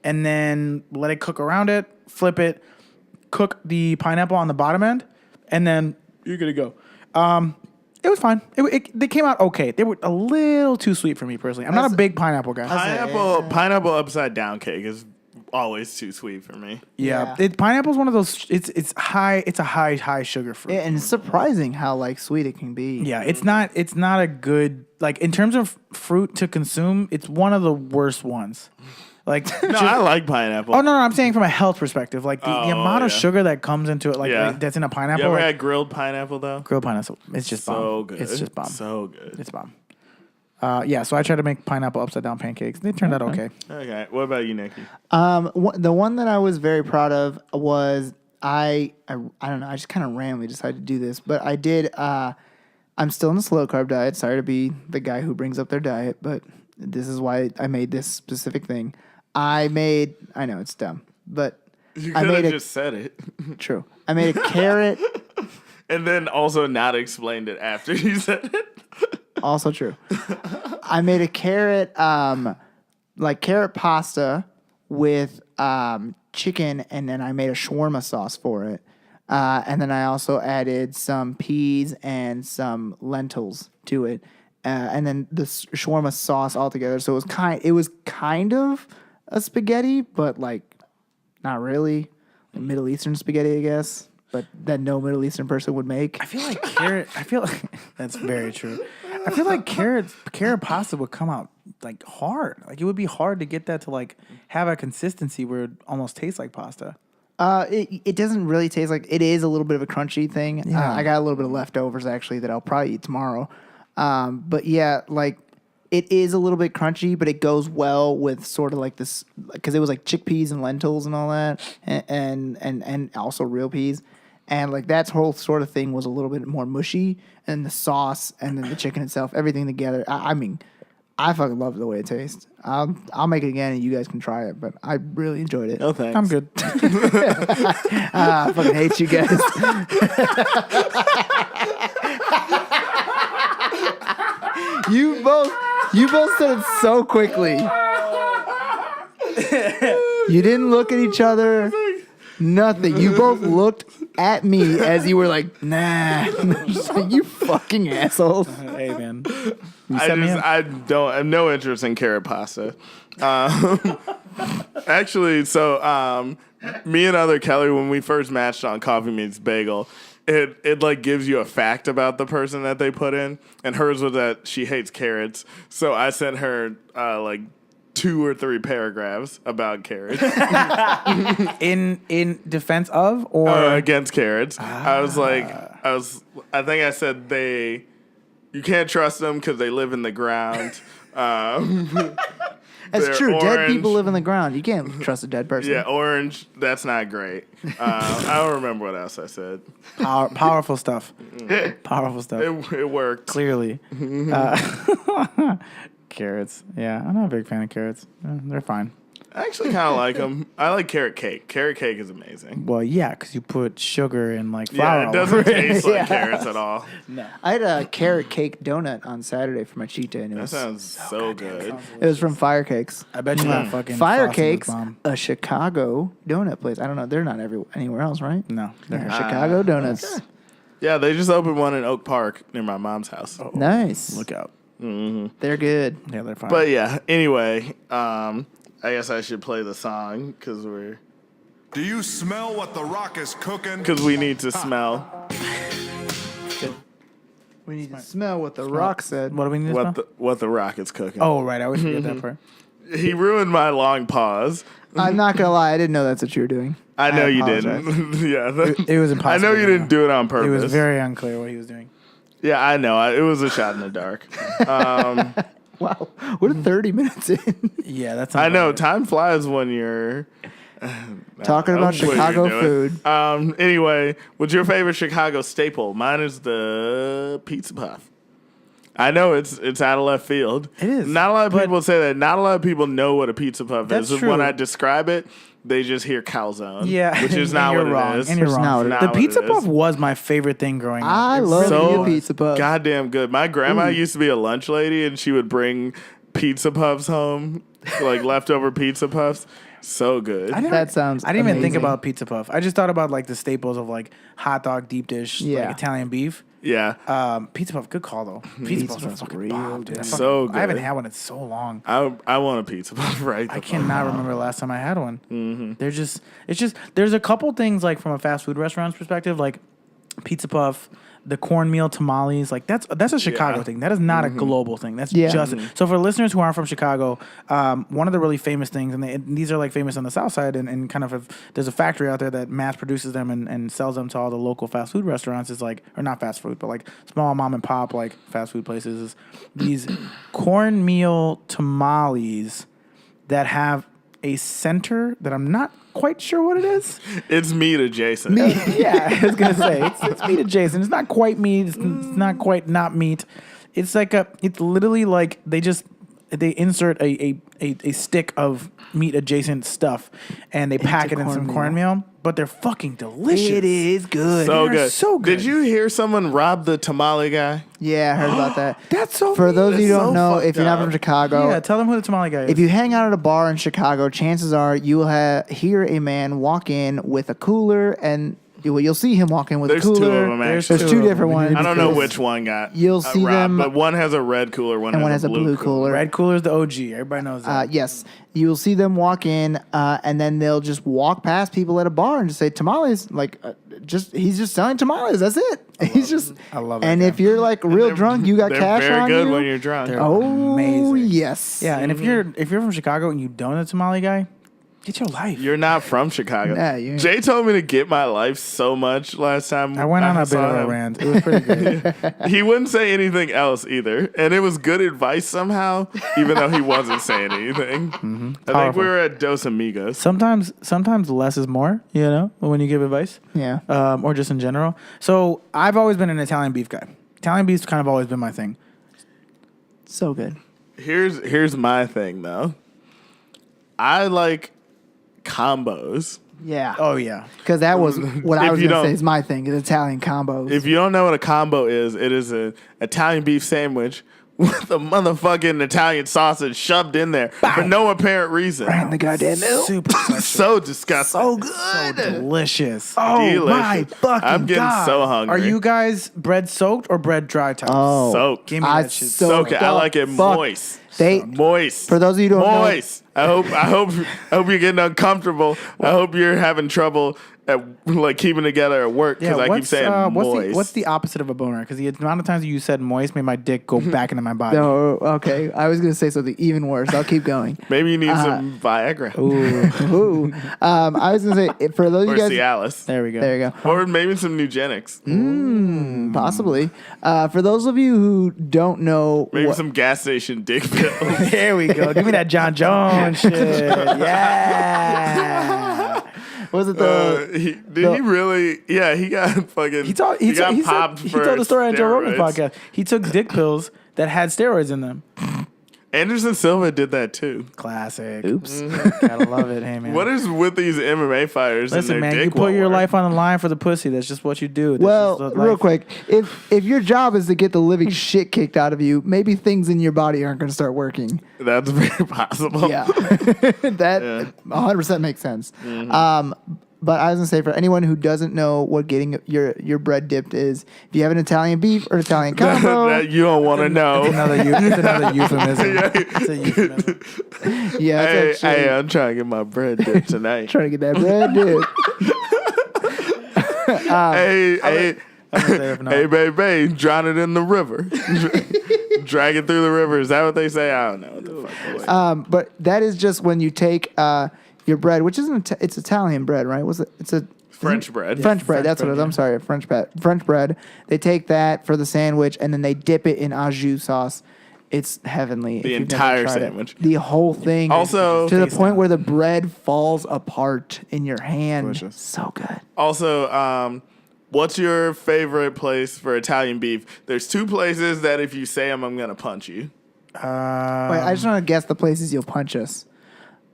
and then let it cook around it, flip it, cook the pineapple on the bottom end, and then you're good to go. It was fine. They came out okay. They were a little too sweet for me personally. I'm not a big pineapple guy. Pineapple upside down cake is always too sweet for me. Yeah. Pineapple's one of those. It's high. It's a high sugar fruit. Yeah, and it's surprising how sweet it can be. Yeah, it's not a good in terms of fruit to consume. It's one of the worst ones. No, I like pineapple. Oh no, I'm saying from a health perspective, the amount of yeah. sugar that comes into it, that's in a pineapple. You ever had grilled pineapple though? grilled pineapple? It's just So bomb. good. It's just bomb. So good. It's bomb. So I tried to make pineapple upside down pancakes. They turned out okay. Okay. What about you, Nicky? The one that I was very proud of was I don't know. I just kind of randomly decided to do this, but I did. I'm still in the slow carb diet. Sorry to be the guy who brings up their diet, but this is why I made this specific thing. I know it's dumb, but You I could made have just said it. True. I made a carrot. And then also not explained it after you said it. Also true. I made a carrot, carrot pasta with chicken, and then I made a shawarma sauce for it. And then I also added some peas and some lentils to it. And then the shawarma sauce all together. So it was kind of a spaghetti, but not really. Middle Eastern spaghetti, I guess. But that no Middle Eastern person would make. I feel like that's very true. I feel like carrot pasta would come out hard. It would be hard to get that to have a consistency where it almost tastes like pasta. It doesn't really taste like it is a little bit of a crunchy thing. Yeah. I got a little bit of leftovers actually that I'll probably eat tomorrow. But yeah, it is a little bit crunchy, but it goes well with sort of this because it was chickpeas and lentils and all that, and also real peas, and that whole sort of thing was a little bit more mushy, and the sauce and then the chicken itself, everything together. I mean, I fucking love the way it tastes. I'll make it again and you guys can try it, but I really enjoyed it. No thanks. I'm good. I fucking hate you guys. You both said it so quickly. You didn't look at each other. Nothing. You both looked at me as you were like, nah. Just you fucking assholes. Hey man, I have no interest in carrot pasta. Actually, so me and other Kelly, when we first matched on Coffee Meets Bagel, it like gives you a fact about the person that they put in, and hers was that she hates carrots. So I sent her like 2 or 3 paragraphs about carrots In defense of or against carrots. I think I said you can't trust them because they live in the ground. That's They're true. Dead orange. people live in the ground. You can't trust a dead person. Yeah, orange. That's not great. I don't remember what else I said. powerful stuff. Powerful stuff. It worked. Clearly. Carrots. Yeah, I'm not a big fan of carrots. They're fine. I actually kind of like them. I like carrot cake. Carrot cake is amazing. Well, yeah, because you put sugar and like flour. Yeah, it all doesn't over taste like Yeah. carrots at all. I had a carrot cake donut on Saturday for my cheat day, and it That was, sounds so good. it was from Fire Cakes. I bet you that fucking Fire frosting was Cakes, bomb. a Chicago donut place. I don't know. They're not anywhere else, right? No, they're here. Chicago donuts. Yeah, they just opened one in Oak Park near my mom's house. Nice. Look out. They're good. Yeah, they're fine. But yeah, anyway, I guess I should play the song because Do you smell what the rock is cooking? we need to smell We need to smell what the rock said. what do we need to smell? what the rock is cooking. Oh, right. I always forget that part. He ruined my long pause. I'm not gonna lie. I didn't know that's what you were doing. I know you apologize. didn't. Yeah, It was impossible. I know you to didn't do it on purpose. It was very unclear what he was doing. Yeah, I know. It was a shot in the dark. Wow, we're 30 minutes in Yeah, that's. I know. Time flies when you're talking about What you're Chicago doing. food. Anyway, what's your favorite Chicago staple? Mine is the pizza puff. I know it's out of left field. It is, Not a lot of but- people say that. Not a lot of people know what a pizza puff That's is. true. When I describe it, they just hear calzone. Yeah, which is and not you're what wrong, it is. and you're It's wrong. not what it Not The what pizza it puff is. was my favorite thing growing up. I It love really you, was. pizza puff. Goddamn good. My grandma used to be a lunch lady, and she would bring pizza puffs home, like leftover pizza puffs. So good. That sounds I didn't even think amazing. about pizza puff. I just thought about like the staples of like hot dog, deep dish, Yeah. like Italian beef. Yeah. Pizza puff, good call though. Pizza puff's puff's fucking real bomb, good. dude. So I haven't good. had one in so long. I want a pizza puff right. I cannot remember the last time I had one. There's a couple things like from a fast food restaurant's perspective, like pizza puff, the cornmeal tamales, like that's a Chicago Yeah. thing. That is not a global thing. That's Yeah. just so for listeners who aren't from Chicago, one of the really famous things, and these are like famous on the South Side, and kind of there's a factory out there that mass produces them and sells them to all the local fast food restaurants. Is like, or not fast food, but like small mom and pop like fast food places. Is these cornmeal tamales that have a center that I'm not quite sure what it is. It's meat adjacent. Yeah, I was gonna say it's meat adjacent. It's not quite meat. It's not quite not meat. It's like it's literally like they insert a stick of meat adjacent stuff and they pack it in some cornmeal. But they're fucking delicious. It is good. So They're good. so good. Did you hear someone rob the tamale guy? Yeah, I heard about that. That's so. For those of you who That's don't so know, fucked if you're not up. from Chicago, Yeah, tell them who the tamale guy is. if you hang out at a bar in Chicago, chances are you will hear a man walk in with a cooler, and you'll see him walk in with There's a two cooler. of them, There's actually. There's two two of different them. ones. I don't know because which one got You'll see robbed, them- but one has a red cooler, one one has a blue cooler. Red cooler's the OG. Everybody knows that. Yes, you will see them walk in, and then they'll just walk past people at a bar and just say tamales. Like, he's just selling tamales. That's it. He's just. I love that And guy. if you're like real drunk, you got They're cash very on good you. when you're drunk. They're Oh amazing. yes. Yeah, and if you're from Chicago and you don't know the tamale guy, get your life. You're not from Chicago. Nah, you ain't. Jay told me to get my life so much last time. I went on a bit saw of a him. rant. It was pretty good. He wouldn't say anything else either, and it was good advice somehow, even though he wasn't saying anything. I think Powerful. we were at Dos Amigos. Sometimes less is more, you know, when you give advice. Yeah. Or just in general. So I've always been an Italian beef guy. Italian beef's kind of always been my thing. So good. Here's my thing though. I like combos. Yeah. Oh yeah. Because that was what I If was you going to say don't- is my thing, is Italian combos. If you don't know what a combo is, it is an Italian beef sandwich with a motherfucking Italian sausage shoved in there for no apparent reason. in the goddamn middle. Super sexual. So disgusting. So good. Delicious. Oh Delicious. my fucking I'm getting God. so hungry. Are you guys bread soaked or bread dry toast? Oh. soaked? Give me I that shit. soaked Soak it. I like it fuck. moist. Moist. For those of you who don't know- Moist. I hope you're getting uncomfortable. I hope you're having trouble at like keeping together at work because I keep saying moist. What's the opposite of a boner? Because the amount of times you said moist made my dick go back into my body. No, okay. I was gonna say something even worse. I'll keep going. Maybe you need some Viagra. Ooh. I was gonna say for those of Or you guys. Cialis. There we go. There you go. Or maybe some Nugenics. Possibly. For those of you who don't know, Maybe some gas station dick pills. There we go. Give me that John Jones shit. Yeah. was it He really? Yeah, he got fucking. He told popped he for told the story on Joe Rogan's steroids. podcast. He took dick pills that had steroids in them. Anderson Silva did that too. Classic. Oops. Gotta love it. Hey man. What is with these MMA fighters? Listen, and their man, dick you put your war? life on the line for the pussy. That's just what you do. That's Well, just real life. quick, if your job is to get the living shit kicked out of you, maybe things in your body aren't going to start working. That's very possible. Yeah, that 100% makes sense. But I was gonna say, for anyone who doesn't know what getting your bread dipped is, if you have an Italian beef or Italian combo, that you don't want to know. It's another euphemism. It's a euphemism. yeah, it's actually Hey, I'm trying to get my bread dipped tonight. trying to get that bread dipped. Hey, baby, drown it in the river. Drag it through the river. Is that what they say? I don't know. What the fuck But that is just when you take your bread, which isn't it's Italian bread, right? It's a French bread. French bread. French That's what it is. bread, I'm sorry, French bread. They take that for the sandwich and then they dip it in au jus sauce. It's heavenly. The if you've never entire tried it. sandwich. The whole thing. Also- to the Taste point that. where the bread falls apart in your hand. Delicious. So good. Also, what's your favorite place for Italian beef? There's two places that if you say them, I'm going to punch you. Wait, I just want to guess the places you'll punch us.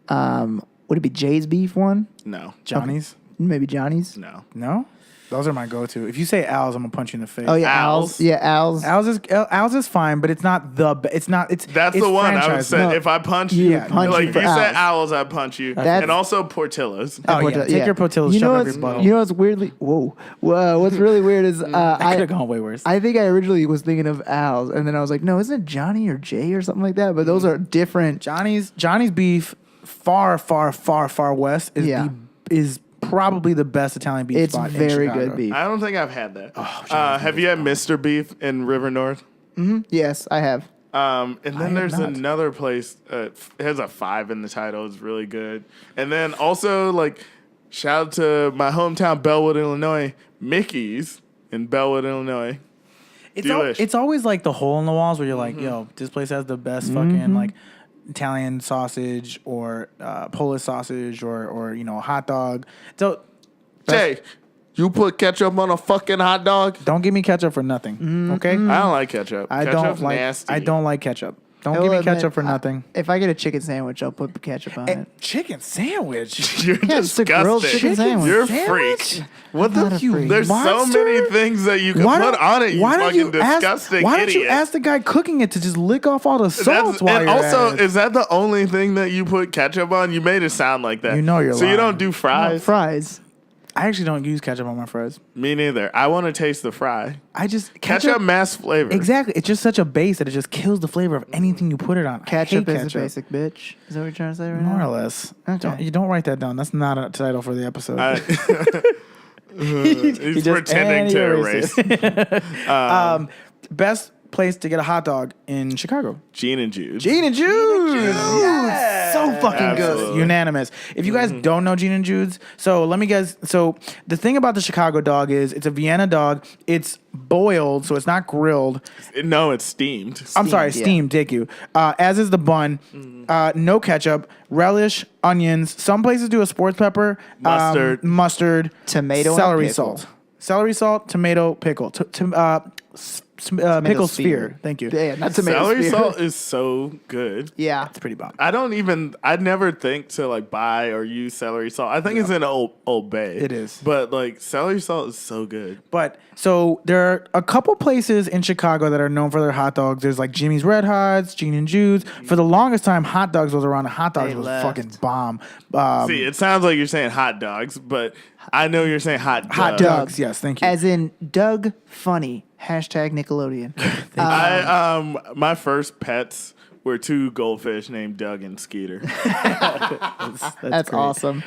Would it be Jay's beef one? No. Johnny's? Maybe Johnny's? No. No? Those are my go-to. If you say Al's, I'm gonna punch you in the face. Oh yeah, Al's? Al's. Yeah, Al's. Al's is fine, but it's not the. It's not. It's That's it's the one I would franchise. say. No. If I punch You you, would punch like you if for you say Al's. owls, I punch you. That's- And also Portillo's. Oh yeah, take your Portillo's, shove up your butthole. You know what's weirdly? Whoa. What's really weird is I could have I gone way worse. I think I originally was thinking of Al's, and then I was like, no, isn't it Johnny or Jay or something like that? But those are different. Johnny's beef, far west is probably the best Italian beef It's spot in very Chicago. good beef. I don't think I've had that. Have you had Mr. Beef in River North? Yes, I have. And then have there's not. another place. It has a 5 in the title. It's really good. And then also, like, shout out to my hometown, Bellwood, Illinois. Mickey's in Bellwood, Illinois. Delish. It's always like the hole in the walls where you're like, yo, this place has the best fucking like Italian sausage or Polish sausage or you know a hot dog. So Jay, you put ketchup on a fucking hot dog? don't give me ketchup for nothing. Okay, I don't like ketchup. I Ketchup's don't like nasty. I don't like ketchup. Don't I give will me ketchup admit, for nothing. If I get a chicken sandwich, I'll put ketchup on it. Chicken sandwich. You're Yeah, it's a grilled disgusting. chicken sandwich. You're a Sandwich? freak. What not the? a freak. There's Monster? so many things that you can put on it. You fucking disgusting Why idiot. don't you ask the guy cooking it to just lick off all the salts while and you're also, at it? is that the only thing that you put ketchup on? You made it sound like that. You know you're So you lying. don't do fries? Fries. I actually don't use ketchup on my fries. Me neither. I want to taste the fry. I just Ketchup mass flavor. Exactly. It's just such a base that it just kills the flavor of anything you put it on. I Ketchup hate is a basic bitch. Is that what you're trying to say right More now? or less. Okay. You don't write that down. That's not a title for the episode. He's pretending to erase. Best place to get a hot dog in Chicago. Gene and Jude. Gene and Jude's. Yes. So fucking Absolutely. good. Unanimous. If you guys don't know Gene and Jude's, so let me guess. So the thing about the Chicago dog is it's a Vienna dog. It's boiled, so it's not grilled. No, it's steamed. I'm sorry, yeah. steamed. Thank you. As is the bun. No ketchup, relish, onions. Some places do a sports pepper, mustard, Tomato and celery pickle. salt, celery salt, tomato, pickle, pickle sphere. Thank you. Yeah, not tomato Celery spear. salt is so good. Yeah. It's pretty bomb. I'd never think to like buy or use celery salt. I think it's in Old Bay. It is. But like celery salt is so good. But so there are a couple places in Chicago that are known for their hot dogs. There's like Jimmy's Red Hots, Gene and Jude's. For the longest time, hot dogs was around. And hot dogs They was left. fucking bomb. See, it sounds like you're saying hot dogs, but I know you're saying hot Hot dogs. dogs. Yes, thank you. As in Doug Funny. # Nickelodeon. My first pets were two goldfish named Doug and Skeeter. That's great. awesome.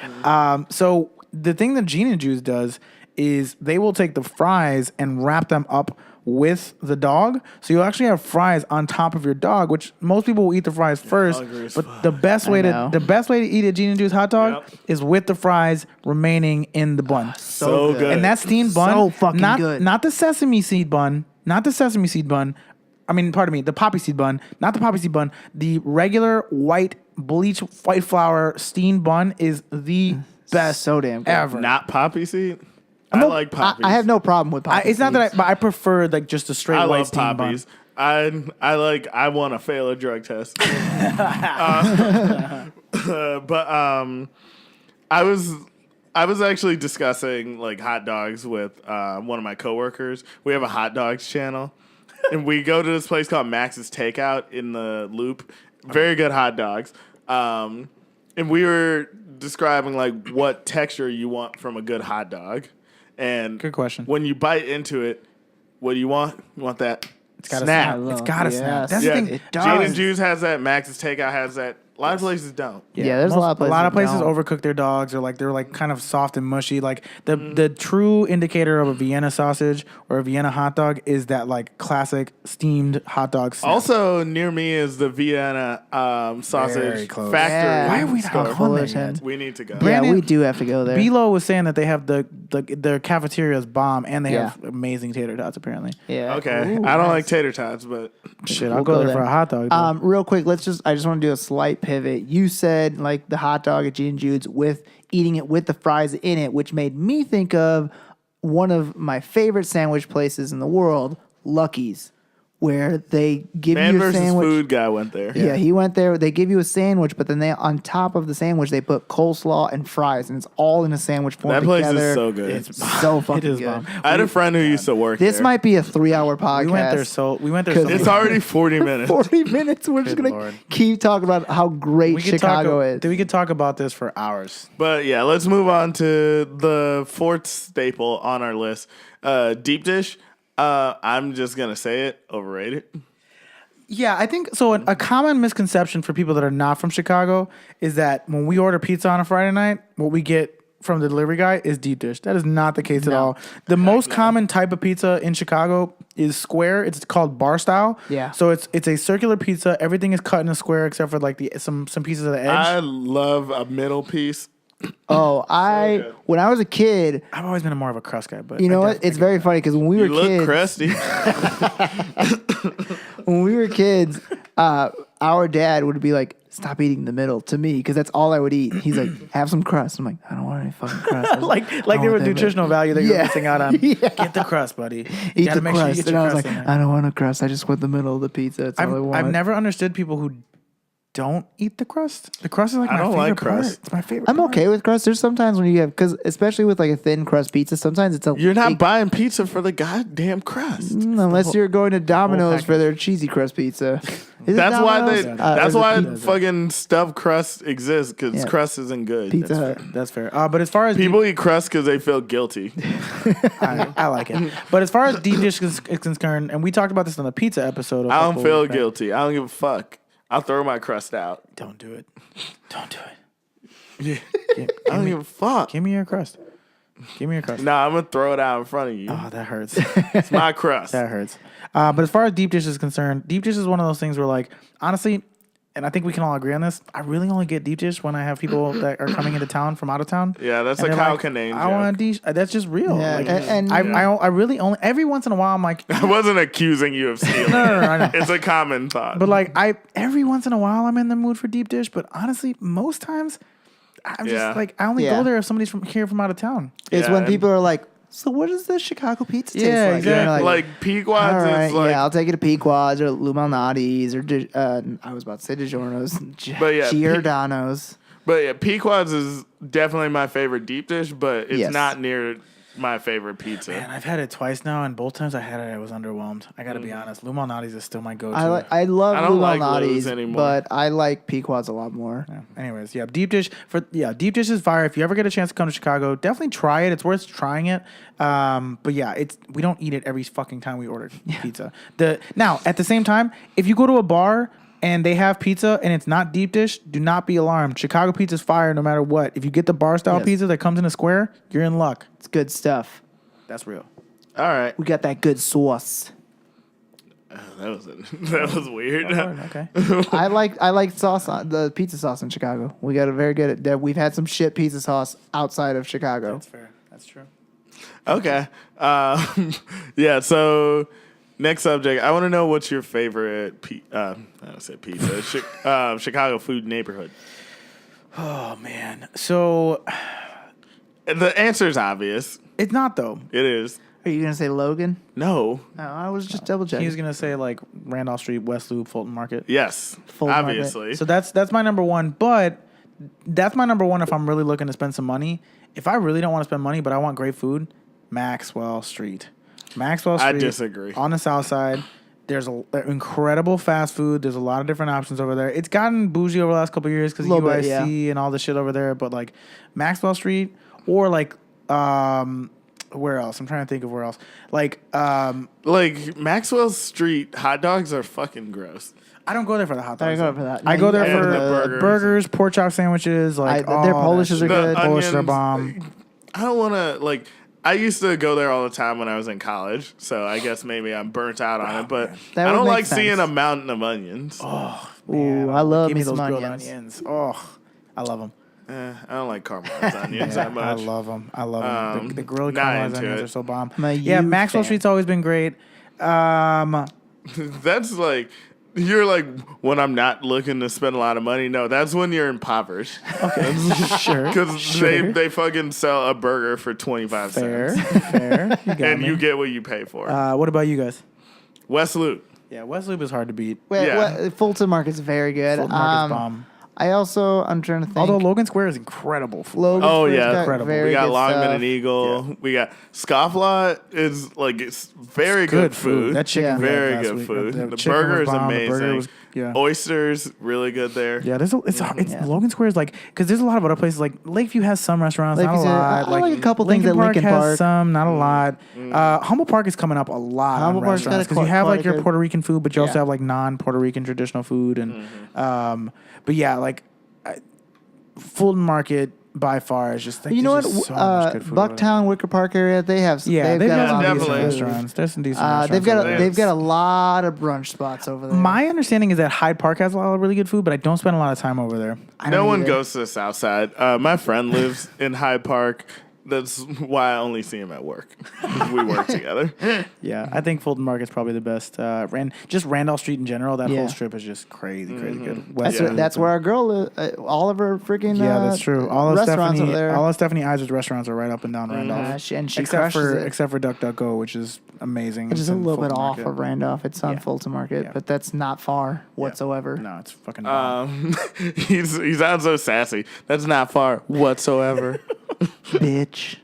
So the thing that Gene and Juice does is they will take the fries and wrap them up with the dog. So you'll actually have fries on top of your dog, which most people will eat the fries first. hungry as But fuck. the best way know. to eat a Gene and Juice hot dog Yep. is with the fries remaining in the bun. So good. And that steamed bun, So fucking not, good. not the sesame seed bun, not the sesame seed bun. I mean, pardon me, the poppy seed bun, not the poppy seed bun. The regular white bleach white flour steamed bun is the best So damn good. ever. Not poppy seed. I like poppies. I have no problem with poppies. It's not that but I prefer like just a straight I white love steamed poppies. bun. I want to fail a drug test. But I was actually discussing like hot dogs with one of my coworkers. We have a hot dogs channel, and we go to this place called Max's Takeout in the Loop. Very good hot dogs. And we were describing like what texture you want from a good hot dog. And Good question. When you bite into it, what do you want? You want that Gotta snap. It's gotta snap. Yes. That's Yeah, the thing. It does. Gene and Juice has that. Max's Takeout has that. A lot of places don't. Yeah, there's a lot of places that places don't. overcook their dogs, or like they're like kind of soft and mushy. Like the true indicator of a Vienna sausage or a Vienna hot dog is that like classic steamed hot dog. Snap. Also near me is the Vienna Very sausage close. factory. Yeah. Why are we store. not on there Fullerton. yet? We need to go. Yeah, Brandon- we do have to go there. Bilo was saying that they have their cafeteria's bomb, and they Yeah. have amazing tater tots. Apparently, Yeah. Okay, Ooh, I don't nice. like tater tots, but shit, I'll We'll go go there for there. a hot dog. dude. Real quick, I just want to do a slight pivot. You said like the hot dog at Gene and Jude's with eating it with the fries in it, which made me think of one of my favorite sandwich places in the world, Lucky's, where they give Man you a versus sandwich. Food guy went there. Yeah, he went there. They give you a sandwich, but then they on top of the sandwich they put coleslaw and fries, and it's all in a sandwich form That place together. is so good. It's so fucking is good. bomb. I had a friend who used to work This there. might be a 3-hour podcast. we went there. 'Cause So It's already 40 minutes. 40 minutes. We're just Good gonna Lord. keep talking about how great we could Chicago is. We could talk about this for hours. But yeah, let's move on to the fourth staple on our list. Deep dish. I'm just gonna say it. Overrated. Yeah, I think so. A common misconception for people that are not from Chicago is that when we order pizza on a Friday night, what we get from the delivery guy is deep dish. That is not the case at all. The most common type of pizza in Chicago is square. It's called bar style. Yeah. So it's a circular pizza. Everything is cut in a square except for like some pieces of the edge. I love a middle piece. Oh, good. when I was a kid, I've always been more of a crust guy, but you know I what? definitely It's get very that. funny because when we You were look kids, crusty. when we were kids, our dad would be like, "Stop eating the middle" to me because that's all I would eat. He's like, "Have some crust." I'm like, "I don't want any fucking crust." I was like "I there want was that nutritional value that you're Yeah. missing out on. Yeah. Get the crust, buddy. You Eat gotta the make sure you crust, get and your I was crust like, in there. "I don't want a crust. I just want the middle of the pizza. That's all I want." I've never understood people who don't eat the crust. The crust is like I my don't favorite like part. crust. It's my favorite. I'm part. okay with crust. There's sometimes when you have, because especially with like a thin crust pizza, sometimes it's a You're not buying pizza for the goddamn crust. unless you're going to Domino's package. for their cheesy crust pizza. Is it That's why Domino's? they. Or That's is it why Pizza? fucking stuffed crust exists because Yeah. crust isn't good. Pizza Hut. That's fair. But as far as People eat crust because they feel guilty. I like it. But as far as deep dish is concerned, and we talked about this on the pizza episode. I don't feel guilty. I don't give a fuck. I'll throw my crust out. Don't do it. Don't do it. I don't give a fuck. Give me your crust. Give me your crust. Nah, I'm gonna throw it out in front of you. Oh, that hurts. It's my crust. That hurts. But as far as deep dish is concerned, deep dish is one of those things where, like, honestly, and I think we can all agree on this, I really only get deep dish when I have people that are coming into town from out of town. Yeah, that's And a they're Kyle like, Kinane I want joke. a deep. That's just real. Yeah, Like, and- I really only every once in a while I'm like, I wasn't accusing you of stealing. no, I know. It's a common thought. But like every once in a while I'm in the mood for deep dish, but honestly, most times I'm Yeah. just like I only Yeah. go there if somebody's from here from out of town. It's Yeah, when and- people are like, "So what does the Chicago pizza taste Yeah, like?" And you're exactly. like Pequod's all right, is like, yeah, I'll take it to Pequod's or Lou Malnati's or I was about to say DiGiorno's, But yeah, Giordano's. but yeah, Pequod's is definitely my favorite deep dish, but it's Yes. not near my favorite pizza. Man, I've had it twice now, and both times I had it, I was underwhelmed. I gotta be honest. Lou Malnati's is still my go-to. I love I don't Lou like Malnati's Lou's anymore. but I like Pequod's a lot more. Yeah. Anyways, yeah, deep dish deep dish is fire. If you ever get a chance to come to Chicago, definitely try it. It's worth trying it. But yeah, we don't eat it every fucking time we order pizza. Now at the same time, if you go to a bar and they have pizza, and it's not deep dish, do not be alarmed. Chicago pizza's fire no matter what. If you get the bar style Yes. pizza that comes in a square, you're in luck. It's good stuff. That's real. All right. We got that good sauce. That was weird. Okay. I like sauce on the pizza sauce in Chicago. We got a very good. We've had some shit pizza sauce outside of Chicago. That's fair. That's true. Okay. Yeah. So next subject. I want to know what's your favorite. I don't say pizza. Chicago food neighborhood. Oh man. So The answer is obvious. it's not though. It is. Are you gonna say Logan? No. No, I was just double checking. He was gonna say like Randolph Street, West Loop, Fulton Market. Yes. Full obviously. So that's my number one. But that's my number one if I'm really looking to spend some money. If I really don't want to spend money, but I want great food, Maxwell Street. Maxwell Street. I disagree. On the south side, there's incredible fast food. There's a lot of different options over there. It's gotten bougie over the last couple of years because of Little UIC bit, yeah. and all the shit over there. But like Maxwell Street or like where else? I'm trying to think of where else. Like Like Maxwell Street hot dogs are fucking gross. I don't go there for the hot dogs. I go for that. I go there And for the burgers, pork chop sandwiches. Like their all Polishes that are shit. good. Polishes are onions. bomb. I don't want to like. I used to go there all the time when I was in college, so I guess maybe I'm burnt out on it. But That I would don't make like sense. seeing a mountain of onions. Ooh, I love Give me me those some grilled onions. onions. Oh, I love them. I don't like caramelized onions that I much. love them. I love them. The grilled not caramelized into onions it. are so bomb. I'm a Yeah, huge Maxwell fan. Street's always been great. That's like you're like when I'm not looking to spend a lot of money. No, that's when you're impoverished Sure. because they fucking sell a burger for 25 Fair. cents Fair. You got and me. you get what you pay for. What about you guys? West Loop. Yeah, West Loop is hard to beat. Yeah. Fulton Market's very good. Fulton Market's bomb. I'm trying to think. Although Logan Square is incredible. Logan Oh, Square's yeah. got Incredible. very We got good Longman stuff. and Eagle. We got Scofflaw is like it's very good food. That chicken Yeah. we had Very last good week. food. The The chicken burger was is bomb. The amazing. burger was- yeah. Oysters really good there. Yeah, it's Yeah. Logan Square is like because there's a lot of other places like Lakeview has some restaurants, not a Lakeview, lot. I like a couple things at Lincoln Lincoln Park Park. has some, not a lot. Humble Park is coming up a lot Humble on Park's got restaurants a because you quite- have quite like a your good- Puerto Rican food, but you also Yeah. have like non-Puerto Rican traditional food and but yeah, like Fulton Market by far is just like, You know what? there's just so much good food over there. Bucktown, Wicker Park area, they have. Yeah, they've got a lot some of decent definitely. restaurants. There's some decent They've restaurants. got over there. they've got a lot of brunch spots over there. My understanding is that Hyde Park has a lot of really good food, but I don't spend a lot of time over there. I No don't one either. goes to the South Side. My friend lives in Hyde Park. That's why I only see him at work. We work together. Yeah, I think Fulton Market's probably the best. Just Randolph Street in general, that Yeah. whole strip is just crazy good. That's, West that's where our girl lives. All of her freaking Yeah, that's true. All of restaurants Stephanie, over there. all of Stephanie Iser's restaurants are right up and down Randolph. She except crushes for it. except for Duck Duck Go, which is amazing. Which is It's a in little bit Fulton off Market. of Randolph. It's on Yeah. Fulton Market, Yeah. but that's not far whatsoever. No, it's fucking. bomb. He sounds so sassy. That's not far whatsoever. Bitch.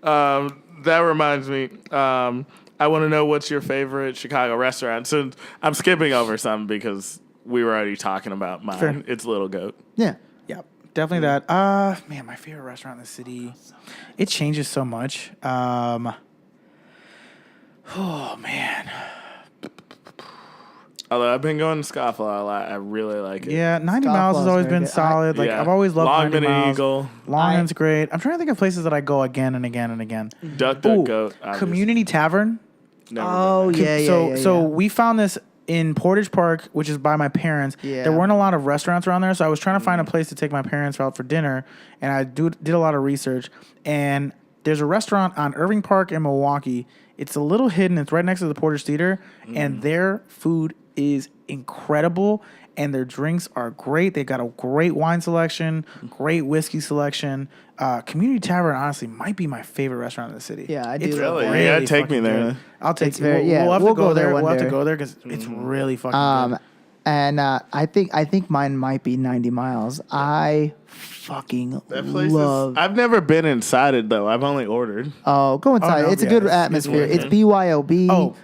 That reminds me. I want to know what's your favorite Chicago restaurant. So I'm skipping over some because we were already talking about mine. Fair. It's Little Goat. Yeah. Yeah, definitely that. Man, my favorite restaurant in the city. It changes so much. Oh man. Although I've been going to Scofflaw a lot. I really like it. Yeah, 90 Scofflaw's Miles has always very been good. solid. Like Yeah. I've always loved Longman 90 and Miles. Eagle. Longman's great. I'm trying to think of places that I go again and again and again. Duck Duck Ooh, Goat. obviously. Community Tavern. Never Oh, been there. yeah. So we found this in Portage Park, which is by my parents. Yeah. There weren't a lot of restaurants around there, so I was trying to find a place to take my parents out for dinner, and I did a lot of research. And there's a restaurant on Irving Park in Milwaukee. It's a little hidden. It's right next to the Portage Theater, and their food is incredible, and their drinks are great. They've got a great wine selection, great whiskey selection. Community Tavern, honestly, might be my favorite restaurant in the city. Yeah, I do It's love Really? that. You gotta take me fucking there. good. I'll take It's you. very- yeah, We'll have we'll to go go there there. one We'll have to day. go there because it's really fucking good. And I think mine might be 90 Miles. I fucking That place love. is. I've never been inside it though. I've only ordered. Oh, go inside. no, It's a yeah, good it's atmosphere. worth It's it. BYOB. Oh.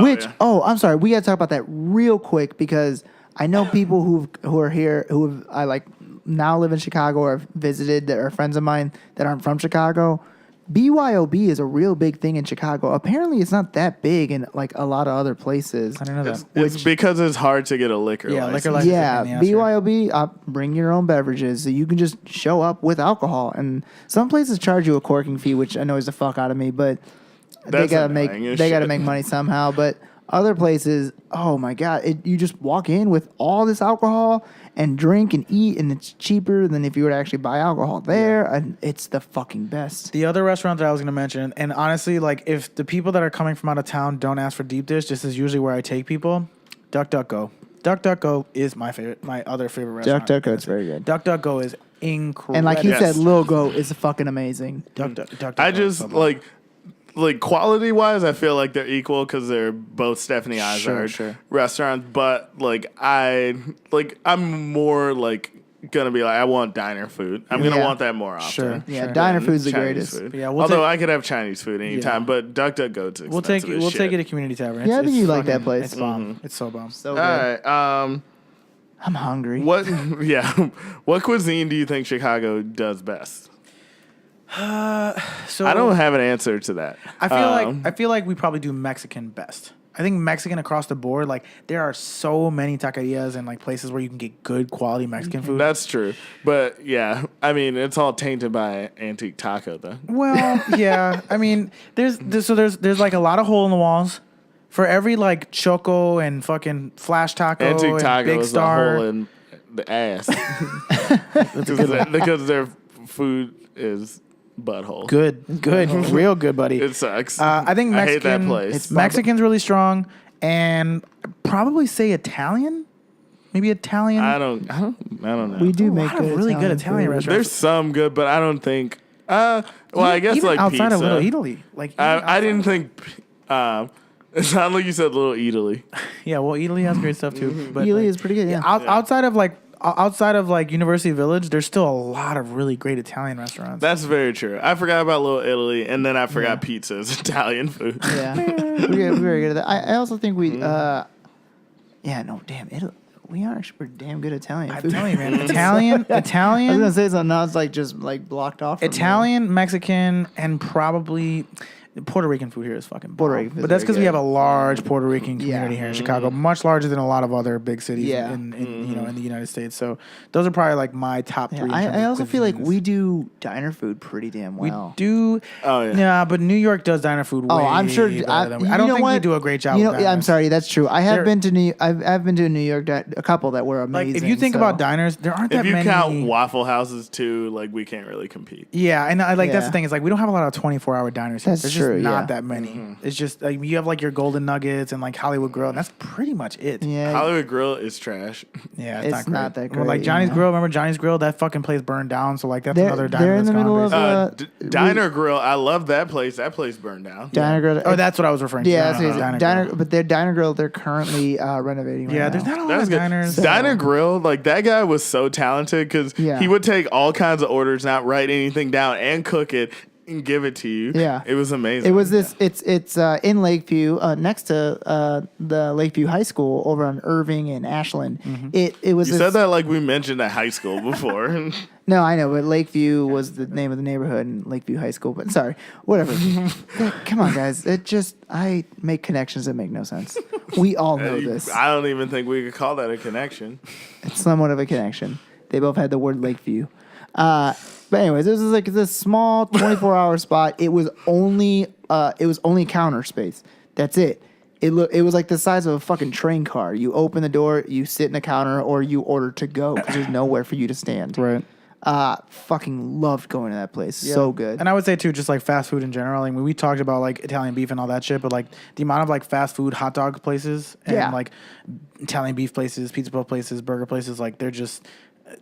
Which, yeah. I'm sorry. We got to talk about that real quick because I know people who are here who have, I like now live in Chicago or have visited that are friends of mine that aren't from Chicago. BYOB is a real big thing in Chicago. Apparently, it's not that big in like a lot of other places. I didn't know that. It's because it's hard to get a liquor Yeah, license. liquor license. Yeah, Yeah, sure. BYOB, bring your own beverages. So you can just show up with alcohol. And some places charge you a corking fee, which annoys the fuck out of me, but That's they annoying as gotta shit. make money somehow. But other places, oh my God, you just walk in with all this alcohol and drink and eat, and it's cheaper than if you were to actually buy alcohol there. And it's the fucking best. The other restaurant that I was going to mention, and honestly, like if the people that are coming from out of town don't ask for deep dish, this is usually where I take people. Duck Duck Go. Duck Duck Go is my other favorite restaurant. Duck Go, it's very good. Duck Duck Go is incredible. And like he Yes. said, Lil Goat is fucking amazing. Duck Duck I Go just is so good. like quality wise, I feel like they're equal because they're both Stephanie Izard Sure. restaurants. But I'm more like gonna be like I want diner food. I'm gonna Yeah. want that more often. Sure. Yeah, diner than food's the Chinese greatest. food. Yeah, we'll although take- I could have Chinese food anytime, Yeah. but Duck Duck Go's we'll take expensive as it shit. to Community Tavern. Yeah, I think you like that fucking- place. It's bomb. It's so bomb. So All good. right. I'm hungry. What? Yeah. What cuisine do you think Chicago does best? So I don't have an answer to that. I feel like we probably do Mexican best. I think Mexican across the board, like there are so many taquerias and like places where you can get good quality Mexican food. That's true. But yeah, I mean, it's all tainted by Antique Taco, though. Well, yeah. I mean, there's like a lot of hole in the walls. For every like Choco and fucking Flash Taco Antique and Taco Big is Star. a hole in the ass. because their food is butthole. Good, real good, buddy. It sucks. I think I hate that Mexican. place. Mexican's really strong, and I'd probably say Italian. Maybe Italian. I don't know. We do a make lot of good really good Italian food. restaurants. There's some good, but I don't think. Well, I guess even like outside pizza. of Little Italy, like I didn't think. It sounded like you said Little Italy. Yeah, well, Italy has great stuff too. But Italy like, is pretty good, yeah. Outside of like University Village, there's still a lot of really great Italian restaurants. That's very true. I forgot about Little Italy, and then I forgot pizza is Italian food. Yeah, we're very good at that. I also think we, Italy. We are actually pretty damn good at Italian I'm food. telling you, man, Italian, I was gonna say something. Now it's like just like blocked off. From me. Italian, Mexican, and probably Puerto Rican food here is fucking bomb. Puerto Rican food is But that's very because we good. have a large Puerto Rican community here in Chicago, much larger than a lot of other big cities Yeah. in the United States. So those are probably like my top three. Yeah, in terms I of also feel like cuisines. we do diner food pretty damn We well. do. Oh, yeah. Yeah, but New York does diner food. Oh, way I'm sure. better I, than we- you I don't know think we what? do a great job. You know, with yeah, I'm diners. sorry. That's true. I have They're- been to I've been to New York. A couple that were Like amazing. if you think so- about diners, there aren't If that you many. count Waffle Houses too, like we can't really compete. Yeah, and I like that's Yeah. the thing. Is like we don't have a lot of 24-hour diners here. That's There's true, just not yeah. that many. It's just like you have like your Golden Nuggets and like Hollywood Grill, and that's pretty much it. yeah, Hollywood Grill is trash. Yeah, It's not that Well, like great, Johnny's yeah. Grill, remember Johnny's Grill? That fucking place burned down. So like that's They're- another diner they're in that's the gone middle basically. of, Diner Grill, I love that place. That place burned down. Diner Grill. Oh, that's what I was referring to. yeah, No, that's no, it. Diner But their Diner Grill, they're currently renovating. Yeah, right there's now. not a lot That's of good. diners. Diner Grill, like that guy was so talented because Yeah. he would take all kinds of orders, not write anything down, and cook it and give it to you. Yeah. it was amazing. It was this. It's in Lakeview, next to the Lakeview High School over on Irving and Ashland. It was. You this, said that like we mentioned at high school before. No, I know, but Lakeview was the name of the neighborhood in Lakeview High School. But sorry, whatever. Come on, guys. I make connections that make no sense. We all know this. I don't even think we could call that a connection. It's somewhat of a connection. They both had the word Lakeview. But anyways, this is like this small 24-hour spot. It was only counter space. That's it. It was like the size of a fucking train car. You open the door, you sit in the counter, or you order to go because there's nowhere for you to stand. Right. Fucking loved going to that place. So good. And I would say too, just like fast food in general. I mean, we talked about like Italian beef and all that shit, but like the amount of like fast food hot dog places and Yeah. like Italian beef places, pizza pub places, burger places, like they're just,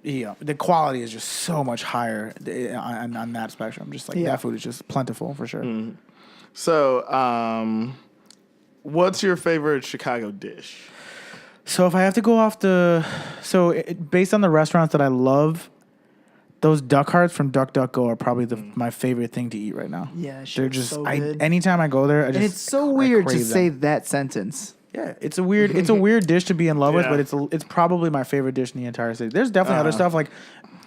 the quality is just so much higher on that spectrum. Just like Yeah. that food is just plentiful for sure. So, what's your favorite Chicago dish? So if I have to go off based on the restaurants that I love, those duck hearts from Duck Duck Go are probably my favorite thing to eat right now. Yeah, that shit they're was just so good. anytime I go there, I just And it's so I weird to crave say them. that sentence. Yeah, it's a weird dish to be in love with, Yeah. but it's probably my favorite dish in the entire city. There's definitely other stuff like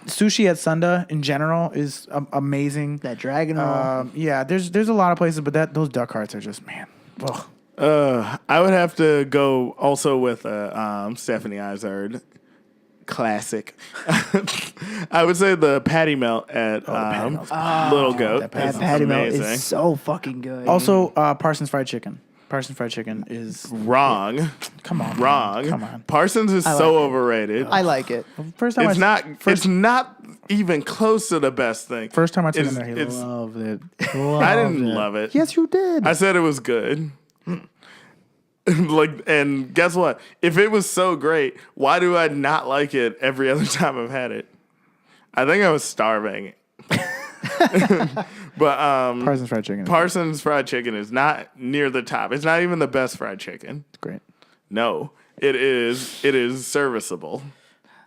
sushi at Sunda in general is amazing. That dragon roll. Yeah, there's a lot of places, but those duck hearts are just man. Ugh. I would have to go also with Stephanie Izard classic. I would say the patty melt at Little Goat. that is patty melt amazing. is so fucking good. Also, Parsons fried chicken. Parsons fried chicken is Wrong. come on, Wrong. man. Come on. Parsons is like so it. overrated. I like it. First time It's not even close to the best thing. First time I took It's- him there, he it's- loved it. I didn't love it. Yes, you did. I said it was good. And guess what? If it was so great, why do I not like it every other time I've had it? I think I was starving. But Parsons fried chicken. Parsons fried chicken is not near the top. It's not even the best fried chicken. It's great. No, it is. It is serviceable.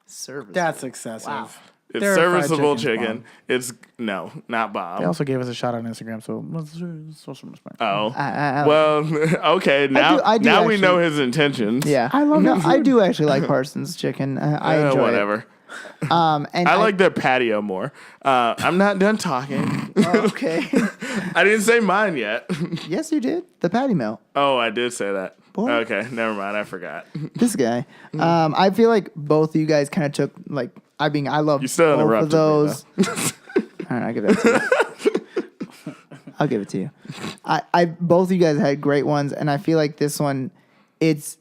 Service. That's excessive. Wow. It's Their fried serviceable chicken's chicken. bomb. It's no, not bomb. They also gave us a shout out on Instagram, so let's show some respect. Oh, I- well, okay. Now, I do now we actually- know his intentions. Yeah, I love no, that I food. do actually like Parsons chicken. I enjoy whatever. it. And I like their patio more. I'm not done talking. Okay. I didn't say mine yet. Yes, you did. The patty melt. Oh, I did say that. Boy. Okay, never mind. I forgot. This guy. I feel like both of you guys kind of took like. I mean, I love You still both interrupted of those. All right, I'll give it to you. I'll give it to you. I both of you guys had great ones, and I feel like this one, it's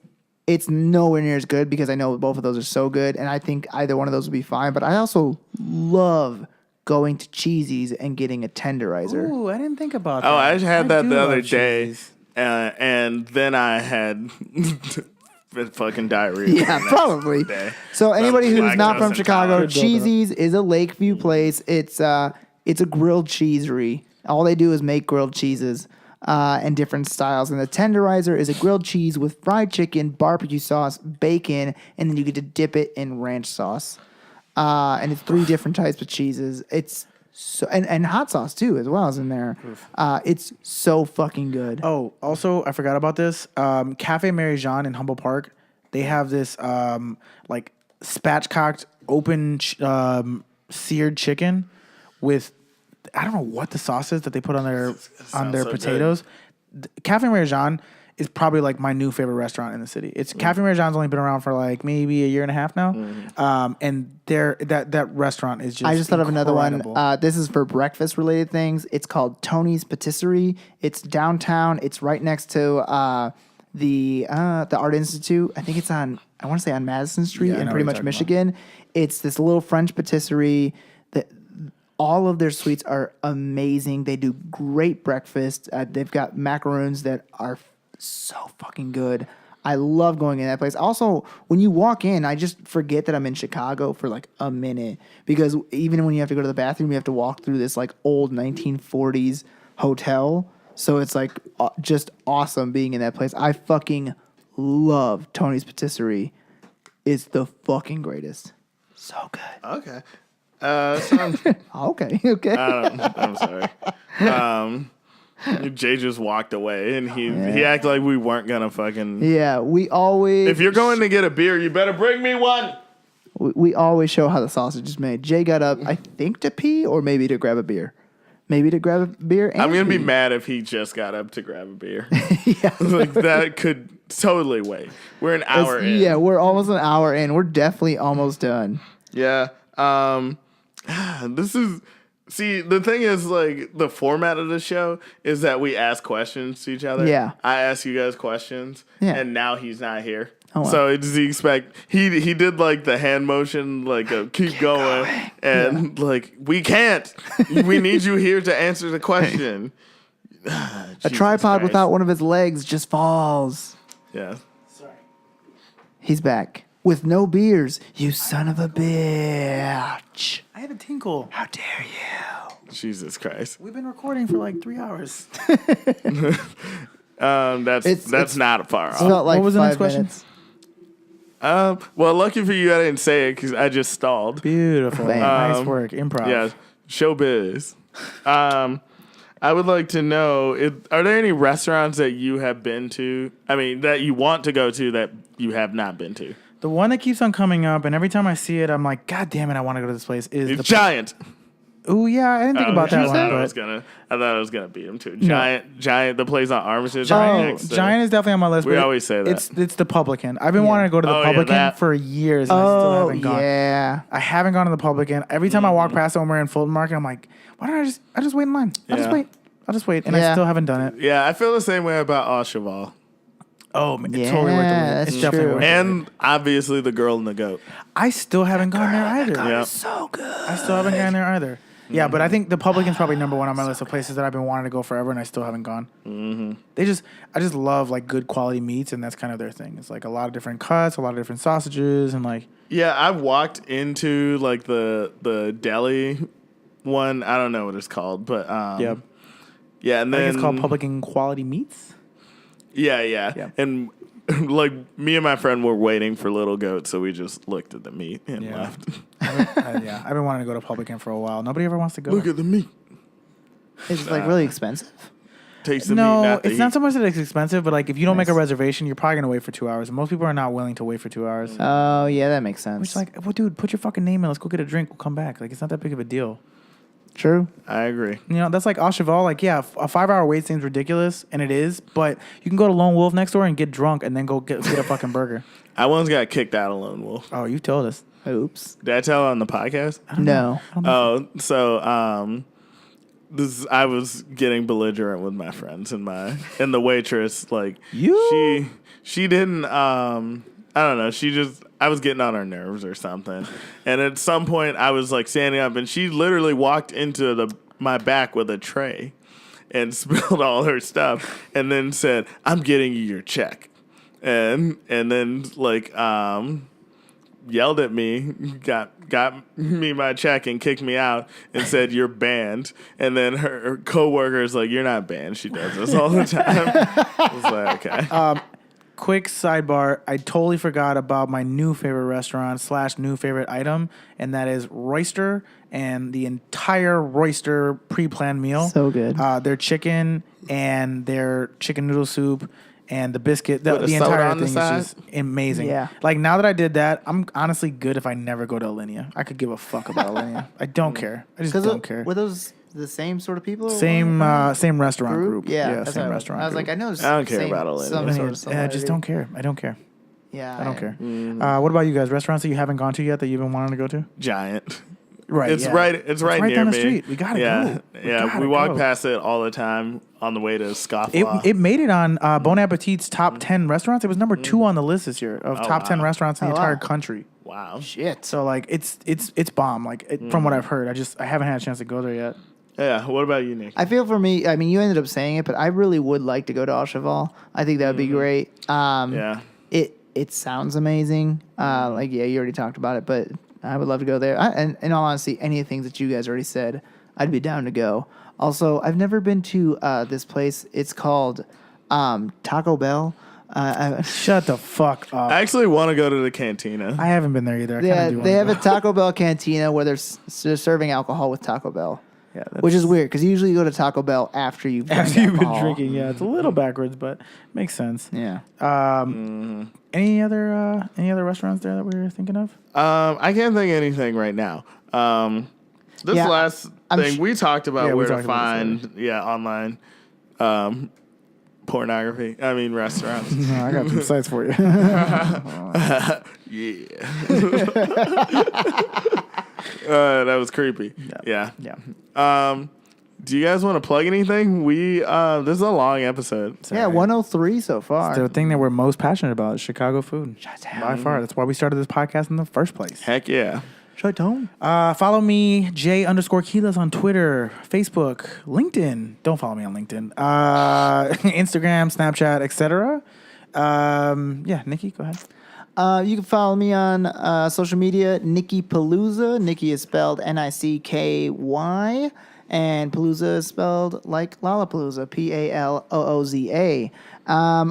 nowhere near as good because I know both of those are so good, and I think either one of those would be fine. But I also love going to Cheesy's and getting a tenderizer. Ooh, I didn't think about that. Oh, I had that do the other love day, cheese. and then I had fucking diarrhea. Yeah, probably. day. So anybody who's not lactose from Chicago, intolerant. Cheesy's is a Lakeview place. It's a grilled cheesery. All they do is make grilled cheeses and different styles. And the tenderizer is a grilled cheese with fried chicken, barbecue sauce, bacon, and then you get to dip it in ranch sauce. And it's 3 different types of cheeses. It's so and hot sauce too as well as in there. It's so fucking good. Oh, also, I forgot about this. Cafe Mary Jean in Humboldt Park, they have this like spatchcocked open seared chicken with I don't know what the sauce is that they put on their so potatoes. Cafe Mary Jean is probably like my new favorite restaurant in the city. It's Cafe Mary Jean's only been around for like maybe a year and a half now, and that restaurant is just. I just thought of another one. incredible. This is for breakfast related things. It's called Tony's Patisserie. It's downtown. It's right next to the Art Institute. I think it's on. I want to say on Madison Street Yeah, I in know pretty what much you're talking Michigan. It's this little French patisserie that. All of their sweets are amazing. They do great breakfast. They've got macaroons that are so fucking good. I love going in that place. Also, when you walk in, I just forget that I'm in Chicago for like a minute because even when you have to go to the bathroom, you have to walk through this like old 1940s hotel. So it's like just awesome being in that place. I fucking love Tony's Patisserie. It's the fucking greatest. So good. Okay. So Okay. Okay. I'm sorry. Jay just walked away, and he acted like we weren't gonna fucking. Yeah, we always. If you're going to get a beer, you better bring me one. we always show how the sausage is made. Jay got up, I think, to pee or maybe to grab a beer. Maybe to grab a beer. And I'm gonna be pee. mad if he just got up to grab a beer. Yeah. Like that could totally wait. We're an hour in. Yeah, we're almost an hour in. We're definitely almost done. Yeah. This is. See, the thing is, like, the format of the show is that we ask questions to each other. Yeah. I ask you guys questions, Yeah. and now he's not here. Oh, wow. So does he expect... He did, like, the hand motion, like, keep going. And, like, we can't. We need you here to answer the question. A tripod without one of his legs just falls. Yeah. He's back. With no beers, you son of a bitch. I have a tinkle. How dare you? Jesus Christ. We've been recording for like 3 hours. That's not far off. Felt like What was the 5 next question? minutes. Well, lucky for you, I didn't say it because I just stalled. Beautiful. Bam. Nice work. Improv. Yeah, showbiz. I would like to know, are there any restaurants that you have been to, I mean, that you want to go to that you have not been to? The one that keeps on coming up, and every time I see it, I'm like, God damn it, I want to go to this place. Is It's the Giant. Oh yeah, I didn't think about that one. I But thought I was gonna beat him too. Giant. The place on Armitage. Giant is definitely on my list. We but always say that. It's the Publican. I've been wanting to go to the Publican for years. And I still haven't gone. Yeah. I haven't gone to the Publican. Every time I walk past it when we're in Fulton Market, I'm like, why don't I just wait in line? I'll just wait. And I still haven't done it. Yeah, I feel the same way about Au Cheval. Oh, man, it's totally worth the wait. that's It's definitely true. worth it. And obviously the Girl and the Goat. I still haven't gone there either. Yeah. So good. I still haven't gone there either. Yeah, but I think the Publican's probably number one on my list of places that I've been wanting to go forever, and I still haven't gone. Mm-hmm. I just love like good quality meats, and that's kind of their thing. It's like a lot of different cuts, a lot of different sausages, and like. Yeah, I walked into like the deli one. I don't know what it's called, but yeah, and then I think it's called Publican Quality Meats. Yeah. And like me and my friend were waiting for Little Goat, so we just looked at the meat and left. I've been wanting to go to Publican for a while. Nobody ever wants to go. Look at the meat. Is it like really expensive? Taste the No, meat, not the it's not heat. so much that it's expensive, but like if you don't make a reservation, you're probably gonna wait for 2 hours. And most people are not willing to wait for 2 hours. Oh, yeah, that makes sense. Which like, well, dude, put your fucking name in. Let's go get a drink. We'll come back. Like it's not that big of a deal. True. I agree. You know, that's like Au Cheval. Like, yeah, a 5 hour wait seems ridiculous, and it is. But you can go to Lone Wolf next door and get drunk, and then go get a fucking burger. I once got kicked out of Lone Wolf. Oh, you told us. Oops. Did I tell on the podcast? No. Oh, so I was getting belligerent with my friends and the waitress like she didn't I don't know, I was getting on her nerves or something. And at some point I was like standing up and she literally walked into my back with a tray and spilled all her stuff and then said, "I'm getting you your check." And then like yelled at me, got me my check and kicked me out and said, "You're banned." And then her coworker's like, "You're not banned. She does this all the time." I was like, okay. Quick sidebar, I totally forgot about my new favorite restaurant / new favorite item, and that is Royster and the entire Royster pre-planned meal. So good. Their chicken and their chicken noodle soup and the biscuit, the With a soda entire on the thing is side? just amazing. Yeah. Like now that I did that, I'm honestly good if I never go to Alinea. I could give a fuck about Alinea. I don't care. I just don't care. Were those the same sort of people? Same restaurant group. Yeah, Yeah, that's same what restaurant I was group. like, I know. I don't care about Atlanta. Some sort of I just similarity. don't care. I don't care. Yeah, I don't care. What about you guys? Restaurants that you haven't gone to yet that you've been wanting to go to? Giant. Right. It's yeah. right. It's right near down the me. street. We gotta go. Yeah. We walk past it all the time on the way to Scofflaw. It made it on Bon Appetit's top 10 restaurants. It was number 2 on the list this year of top 10 restaurants in the entire country. Wow. Shit. So like it's bomb. Like from what I've heard, I haven't had a chance to go there yet. Yeah. What about you, Nick? I feel for me. I mean, you ended up saying it, but I really would like to go to Au Cheval. I think that would be great. Yeah. It sounds amazing. Like you already talked about it, but I would love to go there. And in all honesty, any of the things that you guys already said, I'd be down to go. Also, I've never been to this place. It's called Taco Bell. Shut the fuck up. I actually want to go to the cantina. I haven't been there either. I Yeah, kinda do they wanna have go. a Taco Bell cantina where they're serving alcohol with Taco Bell. Yeah, Which is weird because you usually go to Taco Bell after you've drank after you've been alcohol. drinking. Yeah, it's a little backwards, but makes sense. Yeah. Any other restaurants there that we were thinking of? I can't think of anything right now. This Yeah, last I'm thing we talked about Yeah, we where to talked about this find online pornography. I mean restaurants. No, I got some sites for you. Yeah. That was creepy. Yeah. Yeah. Do you guys want to plug anything? This is a long episode. Yeah, 103 so far. The thing that we're most passionate about is Chicago food. By far. That's why we started this podcast in the first place. Heck yeah. Chi-town. Follow me, J_Keelas on Twitter, Facebook, LinkedIn. Don't follow me on LinkedIn. Instagram, Snapchat, etc. Yeah, Nikki, go ahead. You can follow me on social media, Nicky Palooza. Nicky is spelled Nicky, and Palooza is spelled like Lollapalooza, Palooza.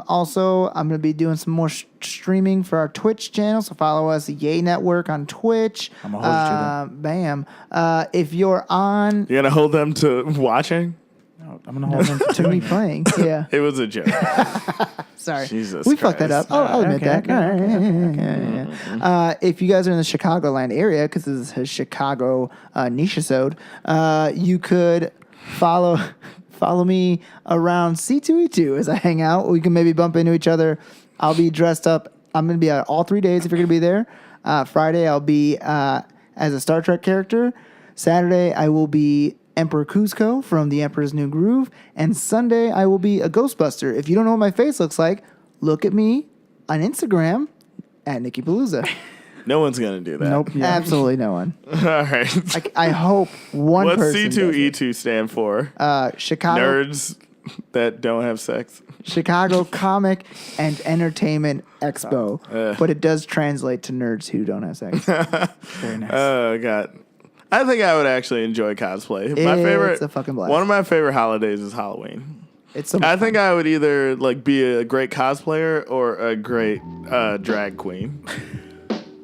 Also, I'm going to be doing some more streaming for our Twitch channel, so follow us, Yay Network on Twitch. I'm going to hold you to that. Bam. If you're on... You're gonna hold them to watching? No, I'm going to hold them to me playing, yeah. It was a joke. Sorry. Jesus we fucked that up. Christ. I'll admit Okay, that. If you guys are in the Chicagoland area, because this is his Chicago niche-isode, you could follow me around C2E2 as I hang out. We can maybe bump into each other. I'll be dressed up. I'm going to be at all 3 days if you're going to be there. Friday, I'll be as a Star Trek character. Saturday, I will be Emperor Kuzco from The Emperor's New Groove. And Sunday, I will be a Ghostbuster. If you don't know what my face looks like, look at me on Instagram at Nicky Palooza. No one's gonna do that. Nope, absolutely no one. All right. I hope one What's person does it. C2E2 stand for? Chicago Nerds that don't have sex. Chicago Comic and Entertainment Expo, but it does translate to nerds who don't have sex. Very nice. Oh God. I think I would actually enjoy cosplay. My favorite, It's a fucking blast. one of my favorite holidays is Halloween. It's so I think I would either like be a great cosplayer or a great drag queen.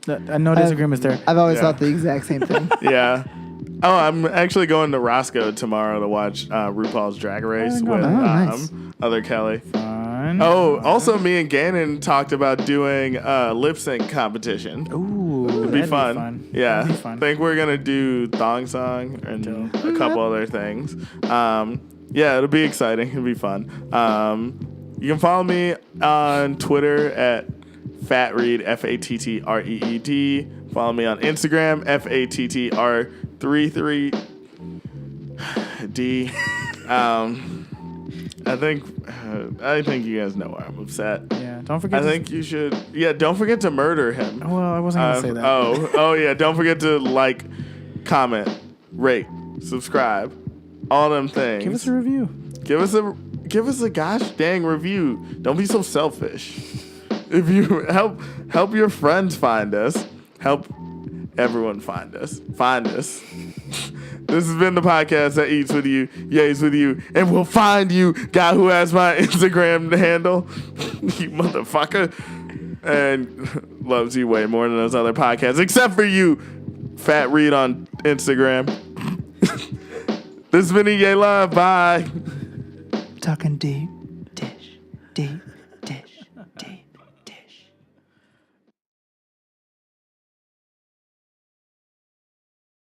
No disagreements there. I've always Yeah. thought the exact same thing. Yeah. Oh, I'm actually going to Roscoe tomorrow to watch RuPaul's Drag Race with nice. other Kelly. Fun. Oh, also me and Gannon talked about doing lip sync competition. Ooh, It'd be fun. Yeah. That'd be fun. I think we're going to do Thong Song and a couple other things. Yeah, it'll be exciting. It'll be fun. You can follow me on Twitter at FatReed, FATTREED. Follow me on Instagram, FATTR33D. I think you guys know why I'm upset. Yeah, don't forget. I think you should. Yeah, don't forget to murder him. Well, I wasn't gonna say that. Oh yeah. Don't forget to like, comment, rate, subscribe, all them things. Give us a review. Give us a gosh dang review. Don't be so selfish. If you help your friends find us, help everyone find us. Find us. This has been the podcast that eats with you, yays with you, and will find you, guy who has my Instagram handle, you motherfucker, and loves you way more than those other podcasts, except for you, Fat Reed on Instagram. This has been a Yay Love. Bye. Talking deep, dish, deep.